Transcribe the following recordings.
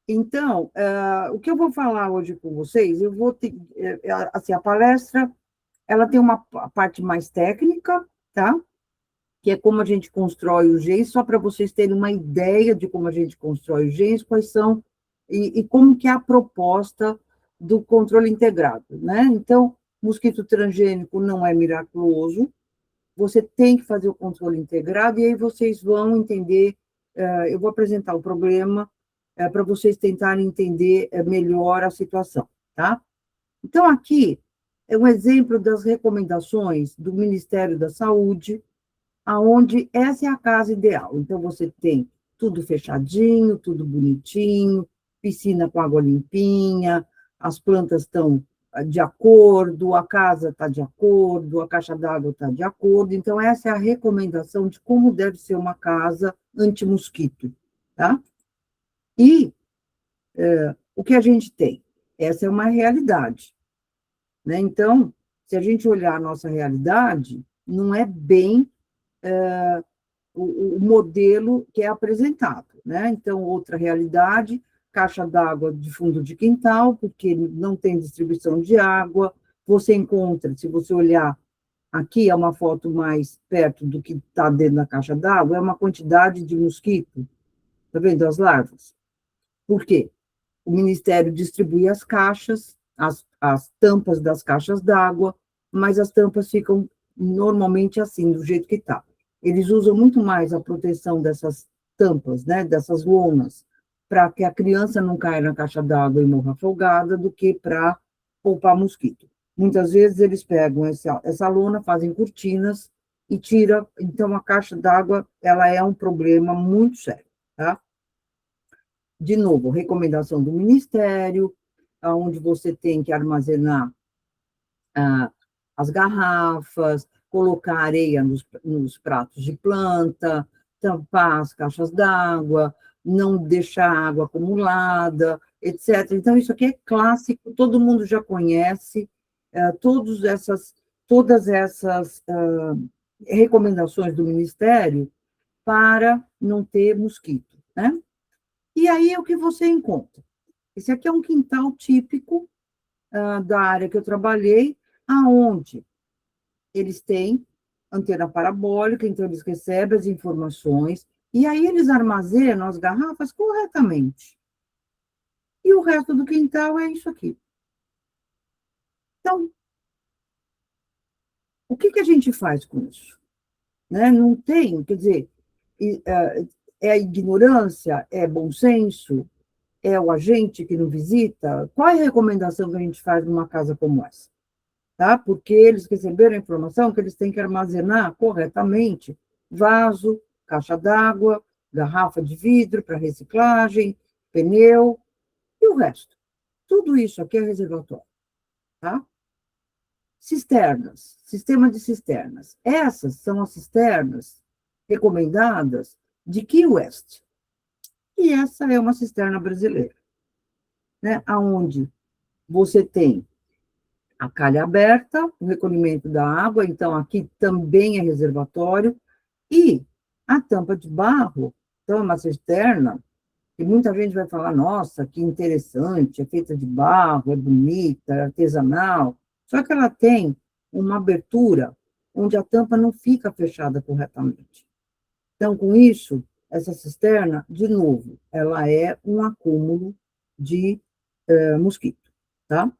Então, o que eu vou falar hoje com vocês, eu vou ter, assim, a palestra, ela tem uma parte mais técnica, tá? Que é como a gente constrói os genes, só para vocês terem uma ideia de como a gente constrói os genes, quais são, e como que é a proposta do controle integrado, né? Então, mosquito transgênico não é miraculoso, você tem que fazer o controle integrado, e aí vocês vão entender, eu vou apresentar o problema, para vocês tentarem entender melhor a situação, tá? Então, aqui é um exemplo das recomendações do Ministério da Saúde, aonde essa é a casa ideal. Então, você tem tudo fechadinho, tudo bonitinho, piscina com água limpinha, as plantas estão de acordo, a casa está de acordo, a caixa d'água está de acordo. Então, essa é a recomendação de como deve ser uma casa anti-mosquito, tá? E o que a gente tem? Essa é uma realidade, né? Então, se a gente olhar a nossa realidade, não é bem o modelo que é apresentado, né? Então, outra realidade, caixa d'água de fundo de quintal, porque não tem distribuição de água, você encontra, se você olhar aqui, é uma foto mais perto do que está dentro da caixa d'água, é uma quantidade de mosquito, tá vendo as larvas? Por quê? O Ministério distribui as caixas, as tampas das caixas d'água, mas as tampas ficam normalmente assim, do jeito que está. Eles usam muito mais a proteção dessas tampas, né, dessas lonas, para que a criança não caia na caixa d'água e morra afogada, do que para poupar mosquito. Muitas vezes eles pegam essa lona, fazem cortinas e tira. Então, a caixa d'água, ela é um problema muito sério, tá? De novo, recomendação do Ministério, onde você tem que armazenar as garrafas, colocar areia nos pratos de planta, tampar as caixas d'água, não deixar água acumulada, etc. Então, isso aqui é clássico, todo mundo já conhece, todas essas recomendações do Ministério para não ter mosquito, né? E aí, o que você encontra? Esse aqui é um quintal típico da área que eu trabalhei, aonde eles têm antena parabólica, então eles recebem as informações, e aí eles armazenam as garrafas corretamente. E o resto do quintal é isso aqui. Então, o que a gente faz com isso? Né? Não tem, quer dizer, é a ignorância, é bom senso, é o agente que não visita? Qual é a recomendação que a gente faz numa casa como essa? Tá? Porque eles receberam a informação que eles têm que armazenar corretamente vaso, caixa d'água, garrafa de vidro para reciclagem, pneu e o resto. Tudo isso aqui é reservatório, tá? Cisternas, sistema de cisternas. Essas são as cisternas recomendadas de Key West. E essa é uma cisterna brasileira, né? Onde você tem a calha aberta, o recolhimento da água, então aqui também é reservatório, e a tampa de barro, então é uma cisterna, e muita gente vai falar, nossa, que interessante, é feita de barro, é bonita, é artesanal, só que ela tem uma abertura onde a tampa não fica fechada corretamente. Então, com isso, essa cisterna, de novo, ela é um acúmulo de mosquito, tá?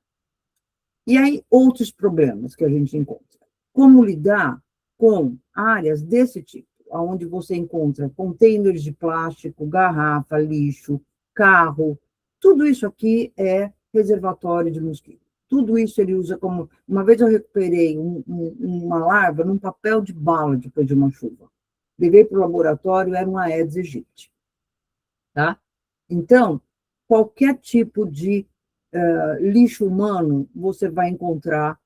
E aí, outros problemas que a gente encontra. Como lidar com áreas desse tipo, onde você encontra containers de plástico, garrafa, lixo, carro, tudo isso aqui é reservatório de mosquito. Tudo isso ele usa como... Uma vez eu recuperei uma larva num papel de bala depois de uma chuva. Levei para o laboratório, era uma Aedes aegypti, tá? Então, qualquer tipo de lixo humano, você vai encontrar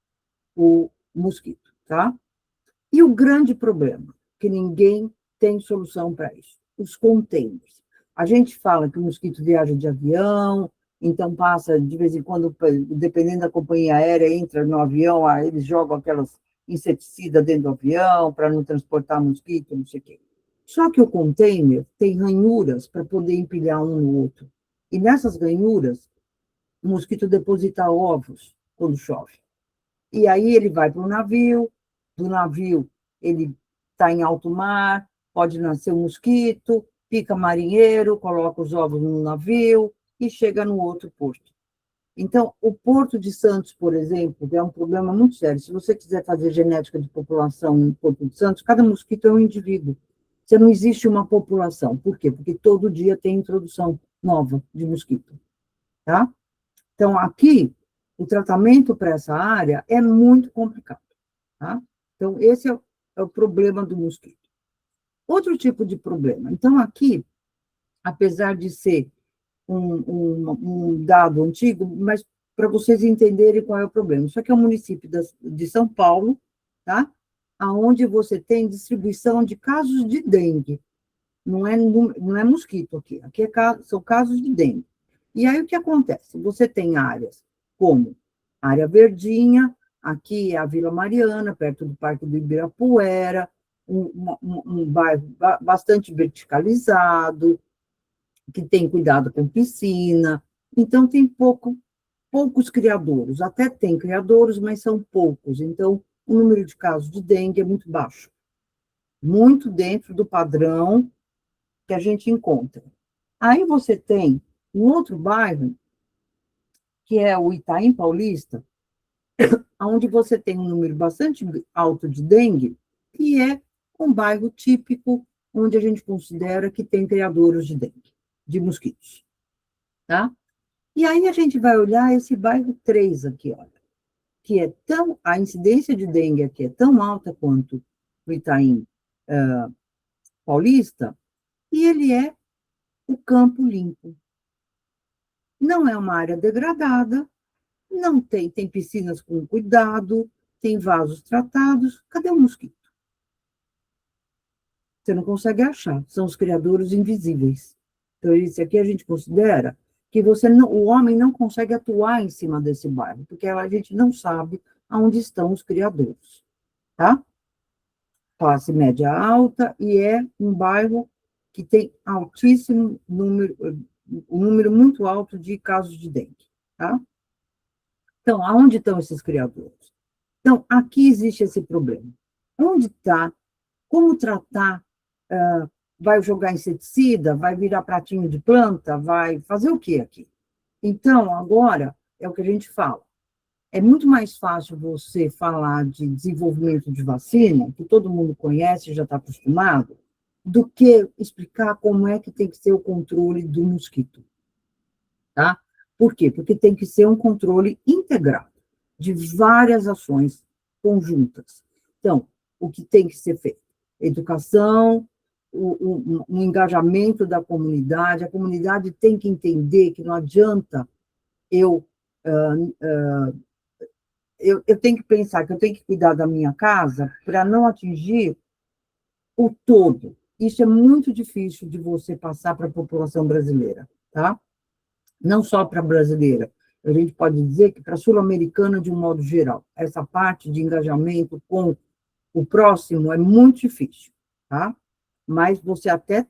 o mosquito, tá? E o grande problema, que ninguém tem solução para isso, os containers. A gente fala que o mosquito viaja de avião, então passa de vez em quando, dependendo da companhia aérea, entra no avião, aí eles jogam aquelas inseticidas dentro do avião para não transportar mosquito, não sei o quê. Só que o container tem ranhuras para poder empilhar um no outro. E nessas ranhuras, o mosquito deposita ovos quando chove. E aí ele vai para o navio, do navio ele está em alto mar, pode nascer um mosquito, pica marinheiro, coloca os ovos no navio e chega no outro porto. Então, o Porto de Santos, por exemplo, é um problema muito sério. Se você quiser fazer genética de população no Porto de Santos, cada mosquito é um indivíduo. Você não existe uma população. Por quê? Porque todo dia tem introdução nova de mosquito. Tá? Então, aqui, o tratamento para essa área é muito complicado. Tá? Então, esse é o problema do mosquito. Outro tipo de problema. Então, aqui, apesar de ser um dado antigo, mas para vocês entenderem qual é o problema. Isso aqui é o município de São Paulo, tá? Onde você tem distribuição de casos de dengue. Não é mosquito aqui. Aqui são casos de dengue. E aí o que acontece? Você tem áreas como a área verdinha, aqui é a Vila Mariana, perto do Parque do Ibirapuera, um bairro bastante verticalizado, que tem cuidado com piscina, então tem poucos criadouros, até tem criadouros, mas são poucos, então o número de casos de dengue é muito baixo, muito dentro do padrão que a gente encontra. Aí você tem um outro bairro, que é o Itaim Paulista, onde você tem um número bastante alto de dengue, que é um bairro típico onde a gente considera que tem criadouros de dengue, de mosquitos, tá? E aí a gente vai olhar esse bairro 3 aqui, olha, que é a incidência de dengue aqui é tão alta quanto o Itaim Paulista, e ele é o Campo Limpo. Não é uma área degradada, não tem piscinas com cuidado, tem vasos tratados. Cadê o mosquito? Você não consegue achar, são os criadouros invisíveis. Então, isso aqui a gente considera que o homem não consegue atuar em cima desse bairro, porque a gente não sabe aonde estão os criadores, tá? Classe média alta, e é um bairro que tem altíssimo número, um número muito alto de casos de dengue, tá? Então, aonde estão esses criadores? Então, aqui existe esse problema. Onde está? Como tratar? Vai jogar inseticida? Vai virar pratinho de planta? Vai fazer o quê aqui? Então, agora, é o que a gente fala. É muito mais fácil você falar de desenvolvimento de vacina, que todo mundo conhece, já está acostumado, do que explicar como é que tem que ser o controle do mosquito. Tá? Por quê? Porque tem que ser um controle integrado de várias ações conjuntas. Então, o que tem que ser feito? Educação, o engajamento da comunidade, a comunidade tem que entender que não adianta eu tenho que pensar que eu tenho que cuidar da minha casa para não atingir o todo. Isso é muito difícil de você passar para a população brasileira, tá? Não só para a brasileira, a gente pode dizer que para a sul-americana de um modo geral. Essa parte de engajamento com o próximo é muito difícil, tá? Mas você até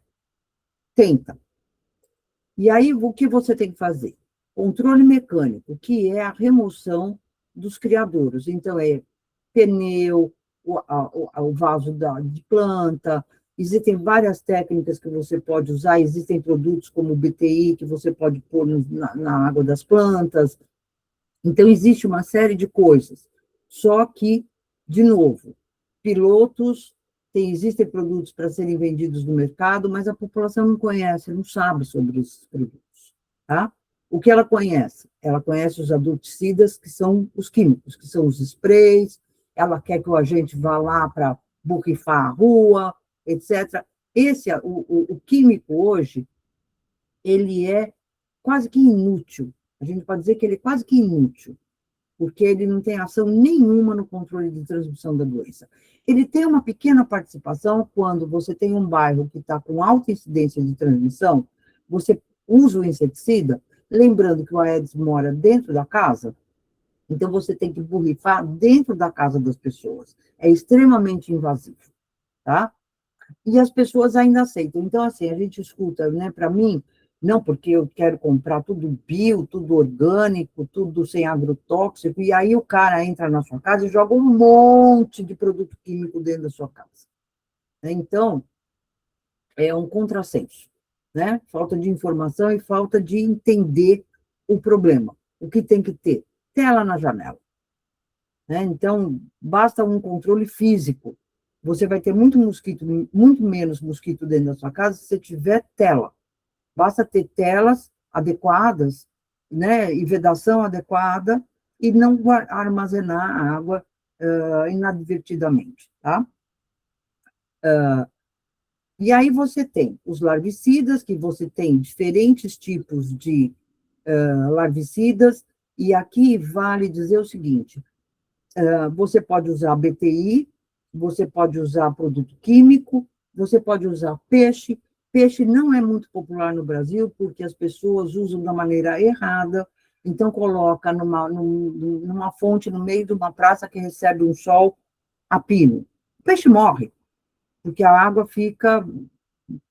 tenta. E aí, o que você tem que fazer? Controle mecânico, que é a remoção dos criadouros. Então, é pneu, o vaso de planta, existem várias técnicas que você pode usar, existem produtos como o BTI, que você pode pôr na água das plantas. Então, existe uma série de coisas. Só que, de novo, pilotos, existem produtos para serem vendidos no mercado, mas a população não conhece, não sabe sobre esses produtos, tá? O que ela conhece? Ela conhece os adulticidas, que são os químicos, que são os sprays, ela quer que o agente vá lá para borrifar a rua, etc. O químico hoje, ele é quase que inútil. A gente pode dizer que ele é quase que inútil, porque ele não tem ação nenhuma no controle de transmissão da doença. Ele tem uma pequena participação quando você tem um bairro que está com alta incidência de transmissão, você usa o inseticida, lembrando que o Aedes mora dentro da casa, então você tem que borrifar dentro da casa das pessoas. É extremamente invasivo, tá? E as pessoas ainda aceitam. Então, assim, a gente escuta, né, para mim, Não, porque eu quero comprar tudo bio, tudo orgânico, tudo sem agrotóxico, e aí o cara entra na sua casa e joga um monte de produto químico dentro da sua casa. Então, é um contrassenso, né? Falta de informação e falta de entender o problema. O que tem que ter? Tela na janela. Né? Então, basta um controle físico. Você vai ter muito mosquito, muito menos mosquito dentro da sua casa se você tiver tela. Basta ter telas adequadas, né, e vedação adequada, e não armazenar a água inadvertidamente, tá? E aí você tem os larvicidas, que você tem diferentes tipos de larvicidas, e aqui vale dizer o seguinte, você pode usar BTI, você pode usar produto químico, você pode usar peixe. Peixe não é muito popular no Brasil, porque as pessoas usam da maneira errada, então coloca numa fonte no meio de uma praça que recebe um sol a pino. O peixe morre, porque a água fica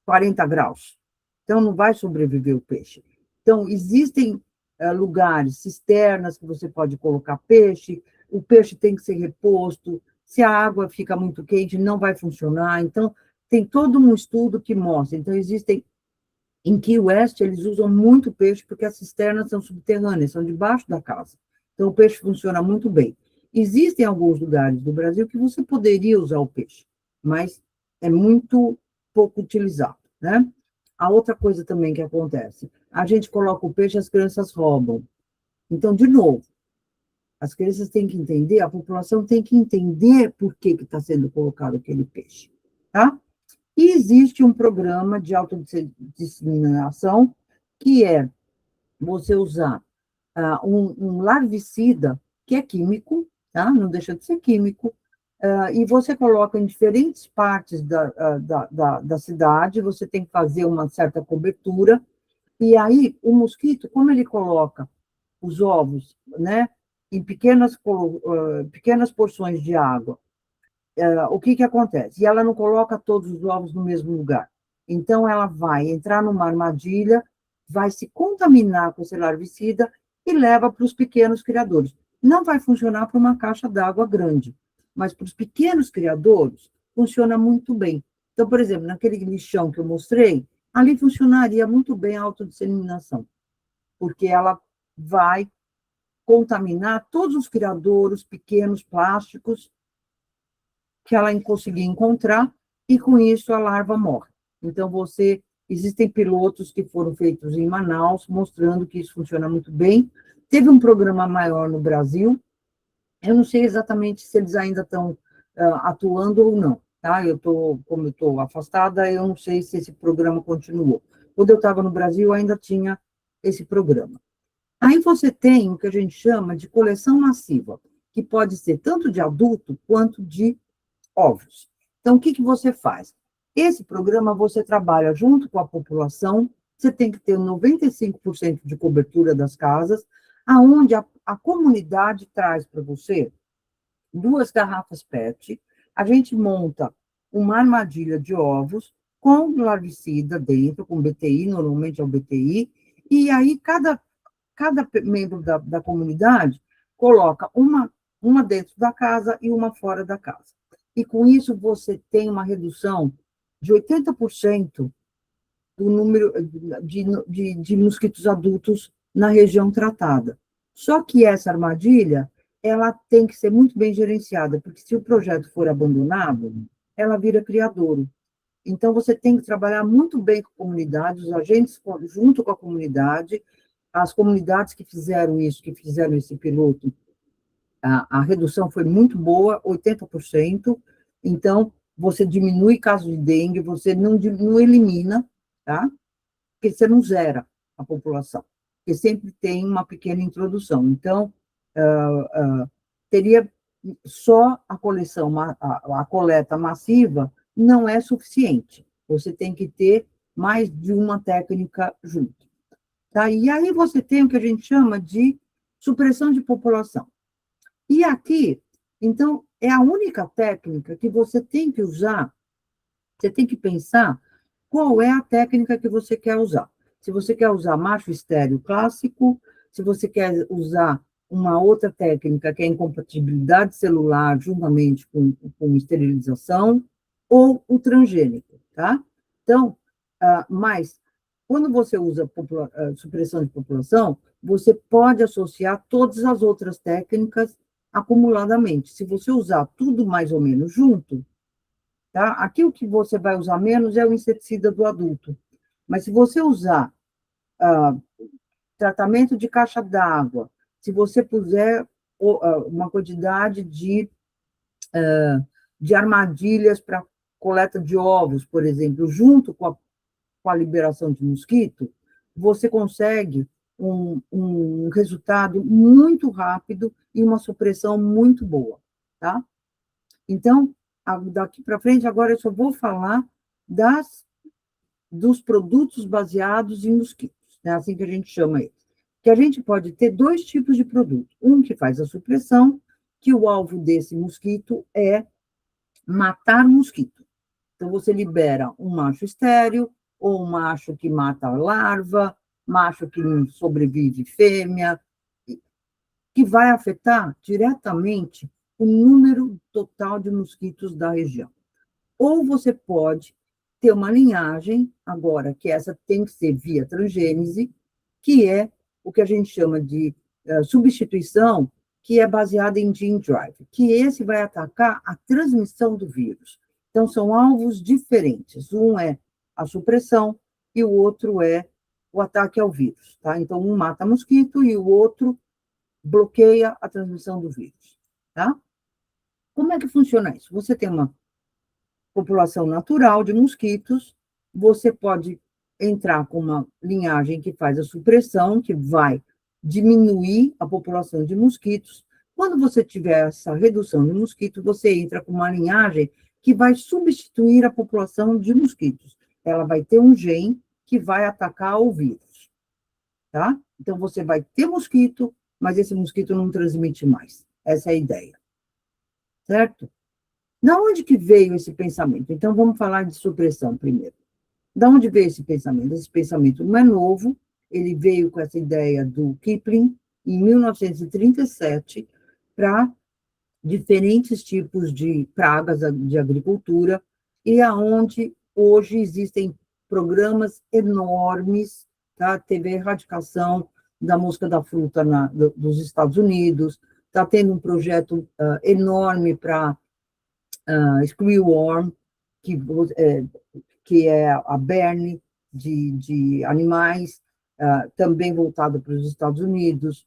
40 graus. Então, não vai sobreviver o peixe. Então, existem lugares, cisternas, que você pode colocar peixe, o peixe tem que ser reposto, se a água fica muito quente, não vai funcionar. Então, tem todo um estudo que mostra. Então, existem. Em Key West, eles usam muito peixe, porque as cisternas são subterrâneas, são debaixo da casa. Então, o peixe funciona muito bem. Existem alguns lugares do Brasil que você poderia usar o peixe, mas é muito pouco utilizado, né? A outra coisa também que acontece, a gente coloca o peixe, as crianças roubam. Então, de novo, as crianças têm que entender, a população tem que entender por que está sendo colocado aquele peixe, tá? E existe um programa de autodisseminação, que é você usar um larvicida, que é químico, tá? Não deixa de ser químico, e você coloca em diferentes partes da cidade, você tem que fazer uma certa cobertura, e aí o mosquito, como ele coloca os ovos, né, em pequenas porções de água, o que acontece? E ela não coloca todos os ovos no mesmo lugar. Então, ela vai entrar numa armadilha, vai se contaminar com esse larvicida e leva para os pequenos criadores. Não vai funcionar para uma caixa d'água grande, mas para os pequenos criadores, funciona muito bem. Então, por exemplo, naquele lixão que eu mostrei, ali funcionaria muito bem a autodisseminação, porque ela vai contaminar todos os criadores pequenos plásticos que ela conseguir encontrar, e com isso a larva morre. Então, existem pilotos que foram feitos em Manaus, mostrando que isso funciona muito bem. Teve um programa maior no Brasil, eu não sei exatamente se eles ainda estão atuando ou não, tá? Como eu estou afastada, eu não sei se esse programa continuou. Quando eu estava no Brasil, ainda tinha esse programa. Aí você tem o que a gente chama de coleção massiva, que pode ser tanto de adulto quanto de ovos. Então, o que você faz? Esse programa você trabalha junto com a população, você tem que ter 95% de cobertura das casas, aonde a comunidade traz para você 2 garrafas PET, a gente monta uma armadilha de ovos com larvicida dentro, com BTI, normalmente é o BTI, e aí cada membro da comunidade coloca uma dentro da casa e uma fora da casa. E com isso você tem uma redução de 80% do número de mosquitos adultos na região tratada. Só que essa armadilha, ela tem que ser muito bem gerenciada, porque se o projeto for abandonado, ela vira criadouro. Então, você tem que trabalhar muito bem com a comunidade, os agentes junto com a comunidade, as comunidades que fizeram isso, que fizeram esse piloto, a redução foi muito boa, 80%. Então, você diminui casos de dengue, você não elimina, tá? Porque você não zera a população, porque sempre tem uma pequena introdução. Então, teria só a coleta massiva não é suficiente. Você tem que ter mais de uma técnica junto. Tá? E aí você tem o que a gente chama de supressão de população. E aqui, então, é a única técnica que você tem que usar, você tem que pensar qual é a técnica que você quer usar. Se você quer usar macho estéreo clássico, se você quer usar uma outra técnica, que é a incompatibilidade celular, juntamente com esterilização, ou o transgênico, tá? Então, mas, quando você usa supressão de população, você pode associar todas as outras técnicas acumuladamente. Se você usar tudo mais ou menos junto, tá? Aqui o que você vai usar menos é o inseticida do adulto. Mas se você usar tratamento de caixa d'água, se você puser uma quantidade de armadilhas para coleta de ovos, por exemplo, junto com a liberação de mosquito, você consegue um resultado muito rápido e uma supressão muito boa, tá? Então, daqui para frente, agora eu só vou falar dos produtos baseados em mosquitos, é assim que a gente chama eles. Que a gente pode ter dois tipos de produto. Um que faz a supressão, que o alvo desse mosquito é matar mosquito. Então, você libera um macho estéril, ou um macho que mata a larva, macho que não sobrevive fêmea, que vai afetar diretamente o número total de mosquitos da região. Ou você pode ter uma linhagem, agora, que essa tem que ser via transgênese, que é o que a gente chama de substituição, que é baseada em gene drive, que esse vai atacar a transmissão do vírus. Então, são alvos diferentes. Um é a supressão e o outro é o ataque ao vírus, tá? Então, um mata mosquito e o outro bloqueia a transmissão do vírus, tá? Como é que funciona isso? Você tem uma população natural de mosquitos, você pode entrar com uma linhagem que faz a supressão, que vai diminuir a população de mosquitos. Quando você tiver essa redução de mosquitos, você entra com uma linhagem que vai substituir a população de mosquitos. Ela vai ter um gene que vai atacar o vírus, tá? Então, você vai ter mosquito, mas esse mosquito não transmite mais. Essa é a ideia, certo? Da onde que veio esse pensamento? Então, vamos falar de supressão primeiro. Da onde veio esse pensamento? Esse pensamento não é novo, ele veio com essa ideia do Kipling, em 1937, para diferentes tipos de pragas de agricultura, e aonde hoje existem programas enormes, tá? Teve a erradicação da mosca da fruta dos Estados Unidos, está tendo um projeto enorme para screwworm, que é a berne de animais, também voltado para os Estados Unidos.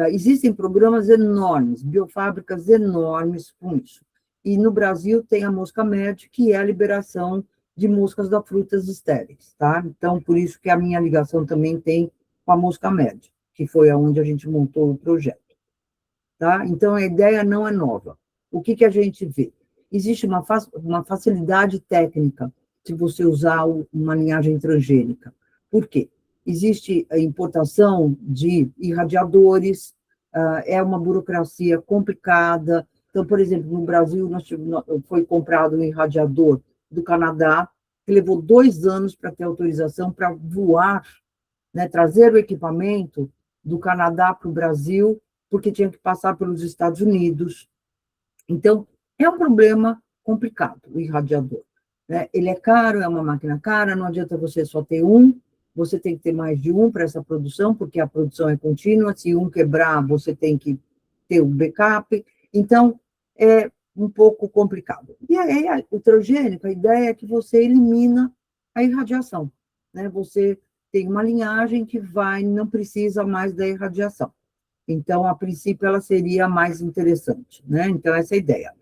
Existem programas enormes, biofábricas enormes com isso. E no Brasil tem a mosca média, que é a liberação de moscas das frutas estéreis, tá? Então, por isso que a minha ligação também tem com a mosca média, que foi aonde a gente montou o projeto, tá? Então, a ideia não é nova. O que a gente vê? Existe uma facilidade técnica de você usar uma linhagem transgênica. Por quê? Existe a importação de irradiadores, é uma burocracia complicada. Então, por exemplo, no Brasil, foi comprado um irradiador do Canadá, que levou 2 anos para ter autorização para voar, né, trazer o equipamento do Canadá para o Brasil, porque tinha que passar pelos Estados Unidos. Então, é um problema complicado, o irradiador, né? Ele é caro, é uma máquina cara, não adianta você só ter um, você tem que ter mais de um para essa produção, porque a produção é contínua, se um quebrar, você tem que ter um backup, então, é um pouco complicado. E aí, o transgênico, a ideia é que você elimina a irradiação, né? Você tem uma linhagem que não precisa mais da irradiação. Então, a princípio, ela seria mais interessante, né? Então, essa é a ideia.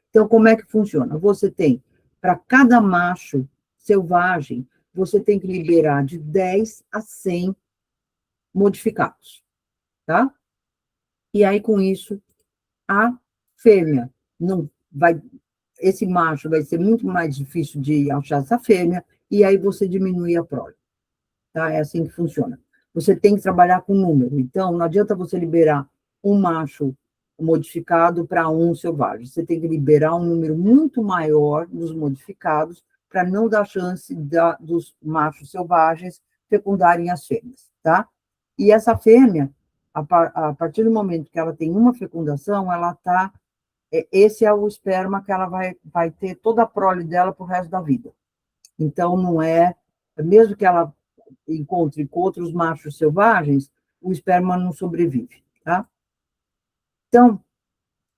Então, como é que funciona? Você tem, para cada macho selvagem, você tem que liberar de 10 a 100 modificados, tá? E aí, com isso, a fêmea não vai... Esse macho vai ser muito mais difícil de achar essa fêmea, e aí você diminui a prole, tá? É assim que funciona. Você tem que trabalhar com número. Então, não adianta você liberar um macho modificado para um selvagem. Você tem que liberar um número muito maior dos modificados para não dar chance dos machos selvagens fecundarem as fêmeas, tá? E essa fêmea, a partir do momento que ela tem uma fecundação, ela tá, esse é o esperma que ela vai ter toda a prole dela pro resto da vida. Então, não é, mesmo que ela encontre com outros machos selvagens, o esperma não sobrevive, tá? Então,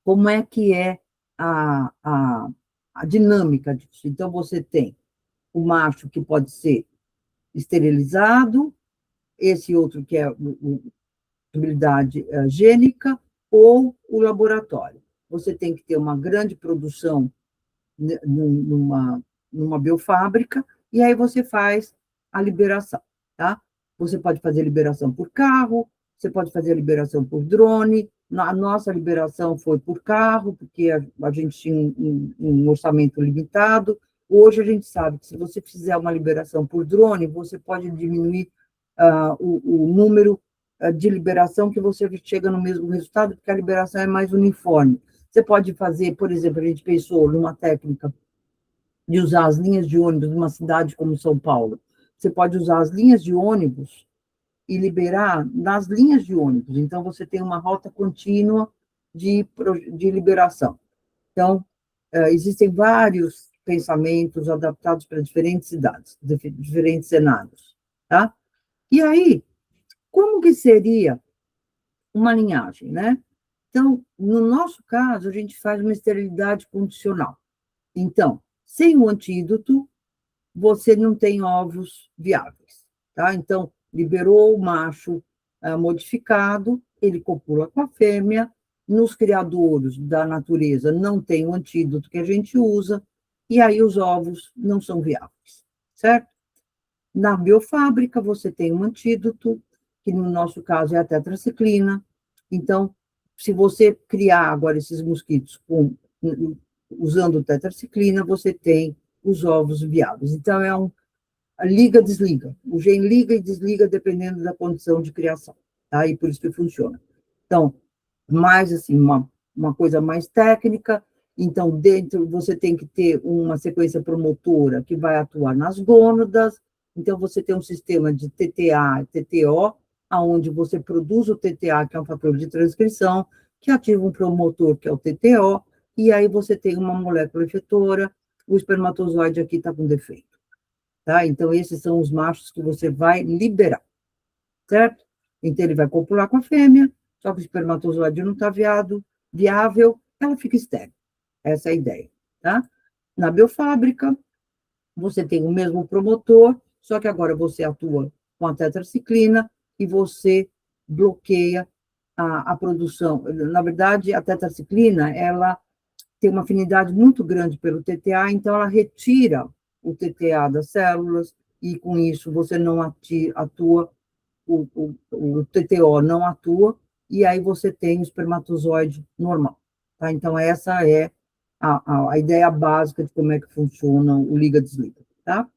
como é que é a dinâmica disso? Então, você tem o macho que pode ser esterilizado, esse outro que é habilidade gênica, ou o laboratório. Você tem que ter uma grande produção numa biofábrica, e aí você faz a liberação, tá? Você pode fazer liberação por carro, você pode fazer liberação por drone. A nossa liberação foi por carro, porque a gente tinha um orçamento limitado. Hoje a gente sabe que se você fizer uma liberação por drone, você pode diminuir o número de liberação que você chega no mesmo resultado, porque a liberação é mais uniforme. Você pode fazer, por exemplo, a gente pensou numa técnica de usar as linhas de ônibus numa cidade como São Paulo. Você pode usar as linhas de ônibus e liberar nas linhas de ônibus. Então, você tem uma rota contínua de liberação. Então, existem vários pensamentos adaptados para diferentes cidades, diferentes cenários, tá? E aí, como que seria uma linhagem, né? Então, no nosso caso, a gente faz uma esterilidade condicional. Então, sem o antídoto, você não tem ovos viáveis, tá? Então, liberou o macho modificado, ele copula com a fêmea, nos criadouros da natureza não tem o antídoto que a gente usa, e aí os ovos não são viáveis, certo? Na biofábrica, você tem um antídoto, que no nosso caso é a tetraciclina. Então, se você criar agora esses mosquitos usando tetraciclina, você tem os ovos viáveis. Então, é liga-desliga. O gene liga e desliga dependendo da condição de criação, tá? E por isso que funciona. Então, mais assim, uma coisa mais técnica. Então, dentro, você tem que ter uma sequência promotora que vai atuar nas gônadas. Então, você tem um sistema de TTA e TTO, aonde você produz o TTA, que é um fator de transcrição, que ativa um promotor, que é o TTO, e aí você tem uma molécula efetora, o espermatozoide aqui está com defeito, tá? Então, esses são os machos que você vai liberar, certo? Então, ele vai copular com a fêmea, só que o espermatozoide não está viável, ela fica estéril. Essa é a ideia, tá? Na biofábrica, você tem o mesmo promotor, só que agora você atua com a tetraciclina e você bloqueia a produção. Na verdade, a tetraciclina, ela tem uma afinidade muito grande pelo TTA, então ela retira o TTA das células e, com isso, você não atua, o TTO não atua, e aí você tem o espermatozoide normal, tá? Então, essa é a ideia básica de como é que funciona o liga-desliga, tá?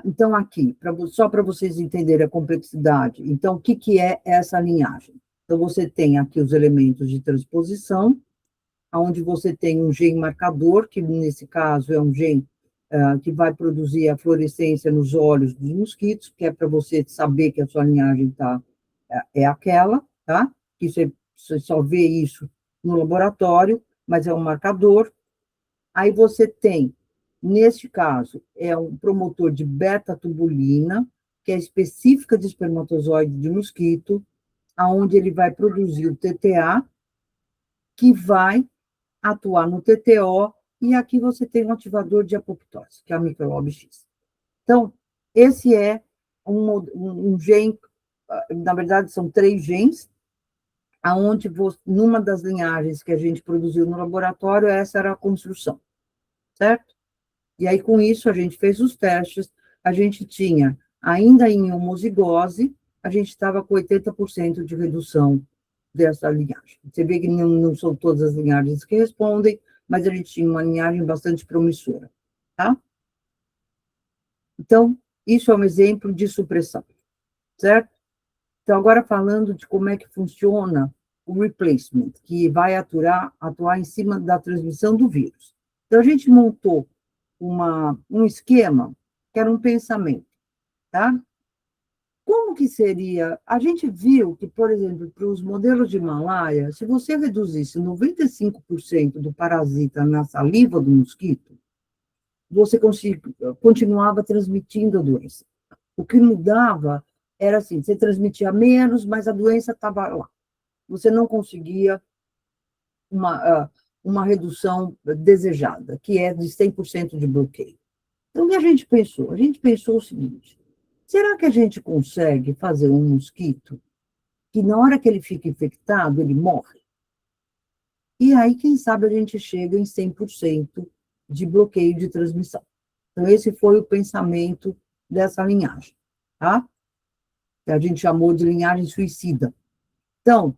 Então, aqui, só para vocês entenderem a complexidade, então, o que é essa linhagem? Então, você tem aqui os elementos de transposição, onde você tem um gene marcador, que nesse caso é um gene que vai produzir a fluorescência nos olhos dos mosquitos, que é para você saber que a sua linhagem é aquela, tá? Que você só vê isso no laboratório, mas é um marcador. Aí você tem, neste caso, é um promotor de beta-tubulina, que é específica de espermatozoide de mosquito, aonde ele vai produzir o TTA, que vai atuar no TTO, e aqui você tem um ativador de apoptose, que é a microlobby X. Então, esse é um gene, na verdade, são 3 genes, aonde numa das linhagens que a gente produziu no laboratório, essa era a construção, certo? E aí, com isso, a gente fez os testes, a gente tinha, ainda em homozigose, a gente estava com 80% de redução dessa linhagem. Você vê que não são todas as linhagens que respondem, mas a gente tinha uma linhagem bastante promissora, tá? Então, isso é um exemplo de supressão, certo? Então, agora falando de como é que funciona o replacement, que vai atuar em cima da transmissão do vírus. Então, a gente montou um esquema que era um pensamento. tá? Como que seria? A gente viu que, por exemplo, para os modelos de Himalaia, se você reduzisse 95% do parasita na saliva do mosquito, você continuava transmitindo a doença. O que mudava era assim, você transmitia menos, mas a doença estava lá. Você não conseguia uma redução desejada, que é de 100% de bloqueio. Então, o que a gente pensou? A gente pensou o seguinte, será que a gente consegue fazer um mosquito que na hora que ele fica infectado, ele morre? E aí, quem sabe, a gente chega em 100% de bloqueio de transmissão. Então, esse foi o pensamento dessa linhagem, tá? Que a gente chamou de linhagem suicida. Então, o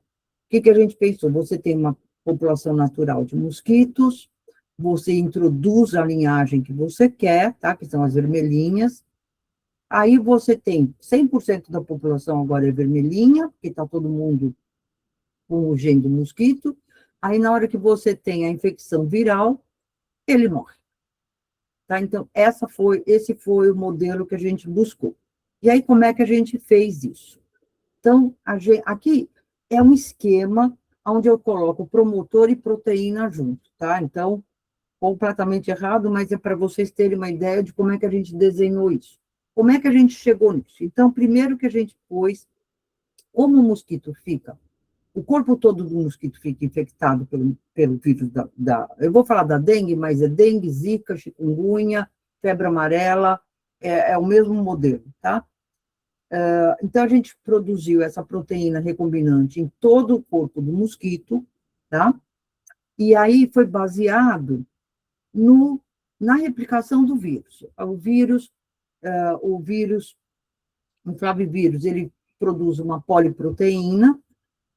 que a gente pensou? Você tem uma população natural de mosquitos, você introduz a linhagem que você quer, tá? Que são as vermelhinhas. Aí você tem 100% da população agora é vermelhinha, porque está todo mundo com o gene do mosquito. Aí, na hora que você tem a infecção viral, ele morre. Tá? Então, esse foi o modelo que a gente buscou. E aí, como é que a gente fez isso? Então, aqui é um esquema onde eu coloco promotor e proteína junto, tá? Então, completamente errado, mas é para vocês terem uma ideia de como é que a gente desenhou isso. Como é que a gente chegou nisso? Então, primeiro que a gente pôs, como o mosquito fica, o corpo todo do mosquito fica infectado pelo vírus eu vou falar da dengue, mas é dengue, zika, chikungunya, febre amarela, é o mesmo modelo, tá? Então, a gente produziu essa proteína recombinante em todo o corpo do mosquito, tá? E aí foi baseado na replicação do vírus. O flavivírus, ele produz uma poliproteína,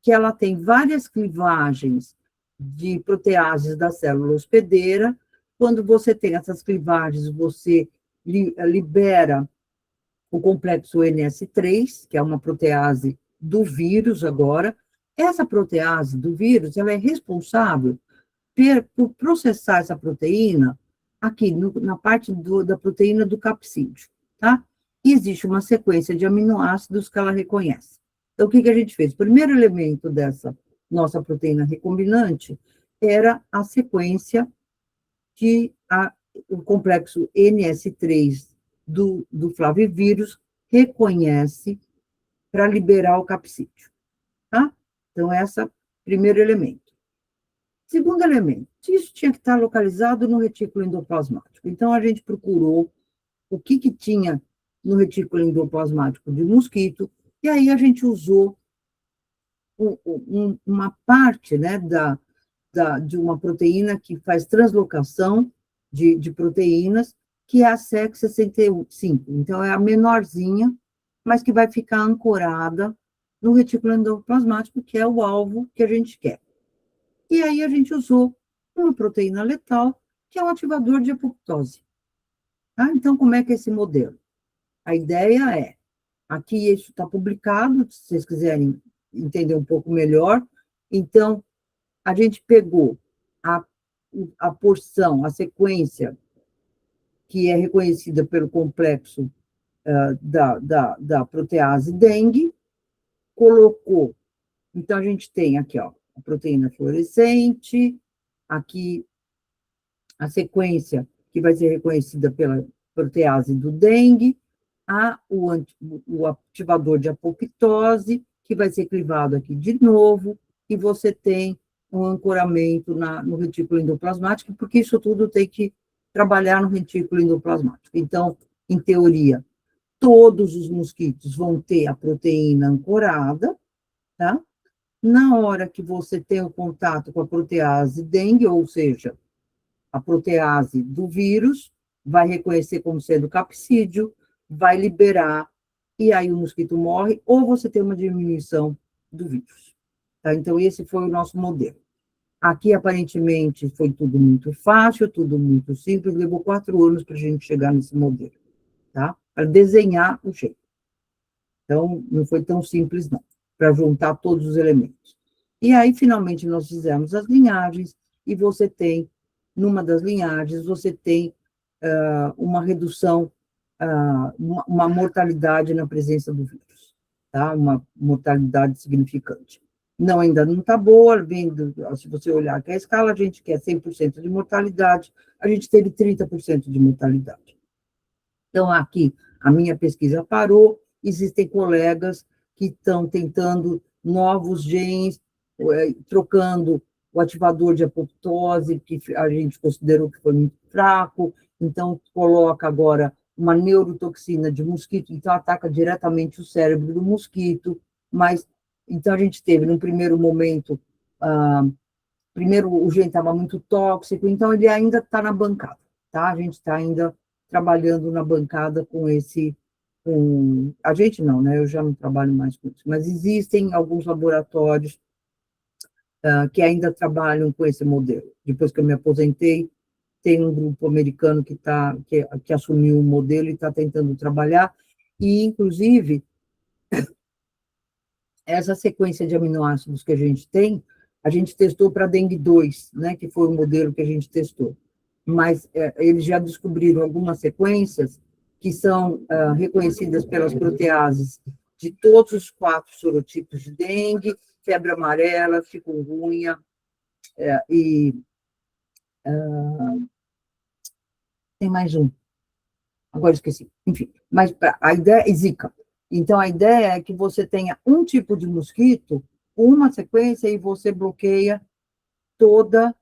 que ela tem várias clivagens de proteases da célula hospedeira. Quando você tem essas clivagens, você libera o complexo NS3, que é uma protease do vírus agora. Essa protease do vírus, ela é responsável por processar essa proteína aqui na parte da proteína do capsídeo, tá? E existe uma sequência de aminoácidos que ela reconhece. Então, o que a gente fez? O primeiro elemento dessa nossa proteína recombinante era a sequência que o complexo NS3 do flavivírus reconhece para liberar o capsídeo, tá? Então, esse é o primeiro elemento. Segundo elemento, isso tinha que estar localizado no retículo endoplasmático. Então, a gente procurou o que tinha no retículo endoplasmático de mosquito, e aí a gente usou uma parte, né, de uma proteína que faz translocação de proteínas, que é a SEC65. Então, é a menorzinha, mas que vai ficar ancorada no retículo endoplasmático, que é o alvo que a gente quer. E aí a gente usou uma proteína letal, que é um ativador de apoptose. Tá? Então, como é que é esse modelo? A ideia é, aqui isso está publicado, se vocês quiserem entender um pouco melhor. Então, a gente pegou a porção, a sequência, que é reconhecida pelo complexo da protease dengue, colocou. Então, a gente tem aqui, ó, a proteína fluorescente, aqui a sequência que vai ser reconhecida pela protease do dengue, o ativador de apoptose, que vai ser clivado aqui de novo, e você tem um ancoramento no retículo endoplasmático, porque isso tudo tem que trabalhar no retículo endoplasmático. Então, em teoria, todos os mosquitos vão ter a proteína ancorada, tá? Na hora que você tem o contato com a protease dengue, ou seja, a protease do vírus, vai reconhecer como sendo capsídeo, vai liberar, e aí o mosquito morre, ou você tem uma diminuição do vírus. Tá? Então, esse foi o nosso modelo. Aqui, aparentemente, foi tudo muito fácil, tudo muito simples, levou 4 anos para a gente chegar nesse modelo, tá? Para desenhar o jeito. Então, não foi tão simples, não, para juntar todos os elementos. E aí, finalmente, nós fizemos as linhagens, e você tem, numa das linhagens, você tem uma redução uma mortalidade na presença do vírus, tá? Uma mortalidade significante. Não, ainda não está boa, se você olhar aqui a escala, a gente quer 100% de mortalidade, a gente teve 30% de mortalidade. Então, aqui, a minha pesquisa parou, existem colegas que estão tentando novos genes, trocando o ativador de apoptose, que a gente considerou que foi muito fraco, então coloca agora uma neurotoxina de mosquito, então ataca diretamente o cérebro do mosquito, mas, então a gente teve, num primeiro momento, primeiro o gene estava muito tóxico, então ele ainda está na bancada, tá? A gente está ainda trabalhando na bancada com esse, a gente não, né? Eu já não trabalho mais com isso, mas existem alguns laboratórios que ainda trabalham com esse modelo. Depois que eu me aposentei, tem um grupo americano que assumiu o modelo e está tentando trabalhar, e, inclusive, essa sequência de aminoácidos que a gente testou para dengue 2, né, que foi o modelo que a gente testou. Mas eles já descobriram algumas sequências que são reconhecidas pelas proteases de todos os 4 sorotipos de dengue, febre amarela, chikungunya, e tem mais um, agora esqueci, enfim, mas a ideia é Zika. Então, a ideia é que você tenha um tipo de mosquito, uma sequência, e você bloqueia todos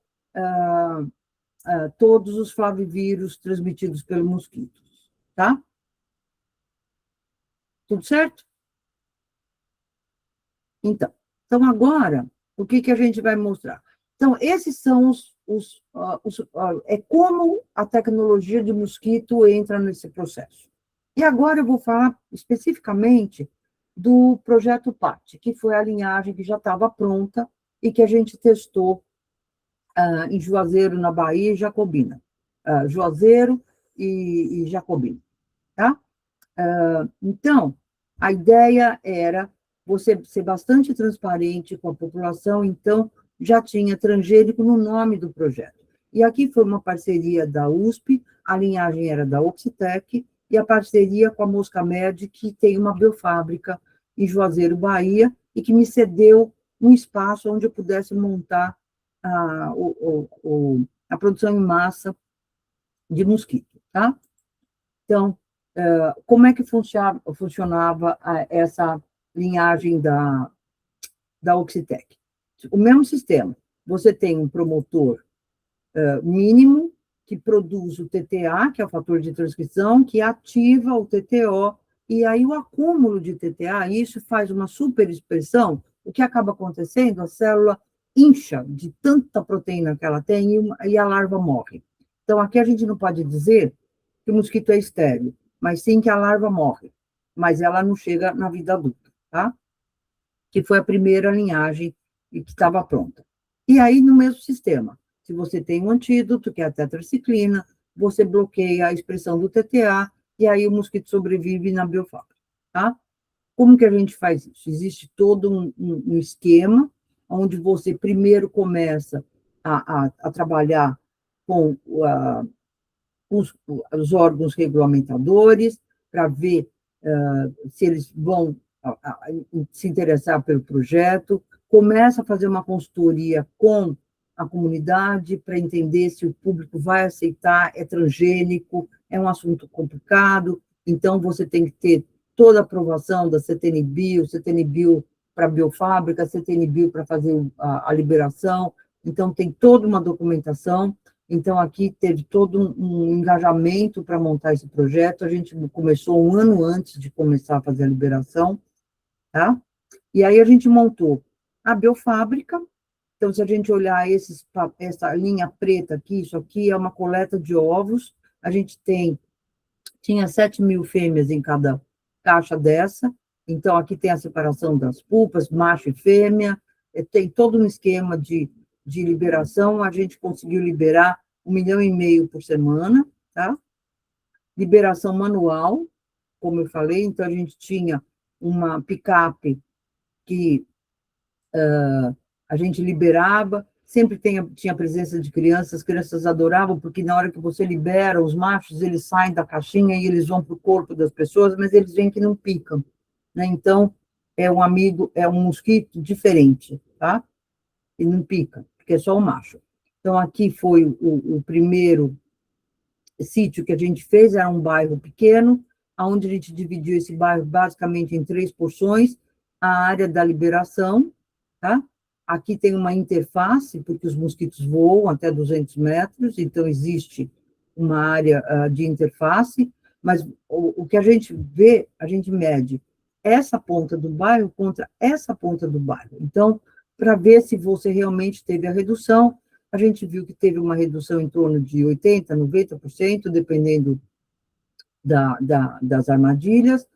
os flavivírus transmitidos pelo mosquito, tá? Tudo certo? Então agora, o que a gente vai mostrar? Então, esses são é como a tecnologia de mosquito entra nesse processo. E agora eu vou falar especificamente do projeto PAT, que foi a linhagem que já estava pronta e que a gente testou em Juazeiro, na Bahia, e Jacobina. Juazeiro e Jacobina, tá? Então, a ideia era você ser bastante transparente com a população, então já tinha transgênico no nome do projeto. E aqui foi uma parceria da USP, a linhagem era da Oxitec, e a parceria com a Mosca Med, que tem uma biofábrica em Juazeiro, Bahia, e que me cedeu um espaço onde eu pudesse montar a produção em massa de mosquito, tá? Então, como é que funcionava essa linhagem da Oxitec? O mesmo sistema. Você tem um promotor mínimo que produz o TTA, que é o fator de transcrição, que ativa o TTO, e aí o acúmulo de TTA, isso faz uma superexpressão, o que acaba acontecendo? A célula incha de tanta proteína que ela tem e a larva morre. Então, aqui a gente não pode dizer que o mosquito é estéril, mas sim que a larva morre, mas ela não chega na vida adulta, tá? Que foi a primeira linhagem e que estava pronta. E aí, no mesmo sistema, se você tem um antídoto, que é a tetraciclina, você bloqueia a expressão do TTA, e aí o mosquito sobrevive na biofábrica, tá? Como que a gente faz isso? Existe todo um esquema, onde você primeiro começa a trabalhar com os órgãos regulamentadores, para ver se eles vão se interessar pelo projeto, começa a fazer uma consultoria com a comunidade para entender se o público vai aceitar, é transgênico, é um assunto complicado, então você tem que ter toda a aprovação da CTN-Bio para a biofábrica, CTN-Bio para fazer a liberação, então tem toda uma documentação. Então, aqui teve todo um engajamento para montar esse projeto. A gente começou um ano antes de começar a fazer a liberação, tá? E aí a gente montou a biofábrica. Então, se a gente olhar essa linha preta aqui, isso aqui é uma coleta de ovos. A gente tinha 7.000 fêmeas em cada caixa dessa. Então, aqui tem a separação das pulpas, macho e fêmea. Tem todo um esquema de liberação. A gente conseguiu liberar 1,5 milhão por semana, tá? Liberação manual, como eu falei, então a gente tinha uma picape que a gente liberava, sempre tinha presença de crianças, as crianças adoravam, porque na hora que você libera os machos, eles saem da caixinha e eles vão para o corpo das pessoas, mas eles veem que não picam, né? Então, é um mosquito diferente, tá? E não pica, porque é só o macho. Então, aqui foi o primeiro sítio que a gente fez, era um bairro pequeno, onde a gente dividiu esse bairro basicamente em 3 porções, a área da liberação, tá? Aqui tem uma interface, porque os mosquitos voam até 200 metros, então existe uma área de interface, mas o que a gente vê, a gente mede essa ponta do bairro contra essa ponta do bairro. Então, para ver se você realmente teve a redução, a gente viu que teve uma redução em torno de 80%, 90%, dependendo das armadilhas.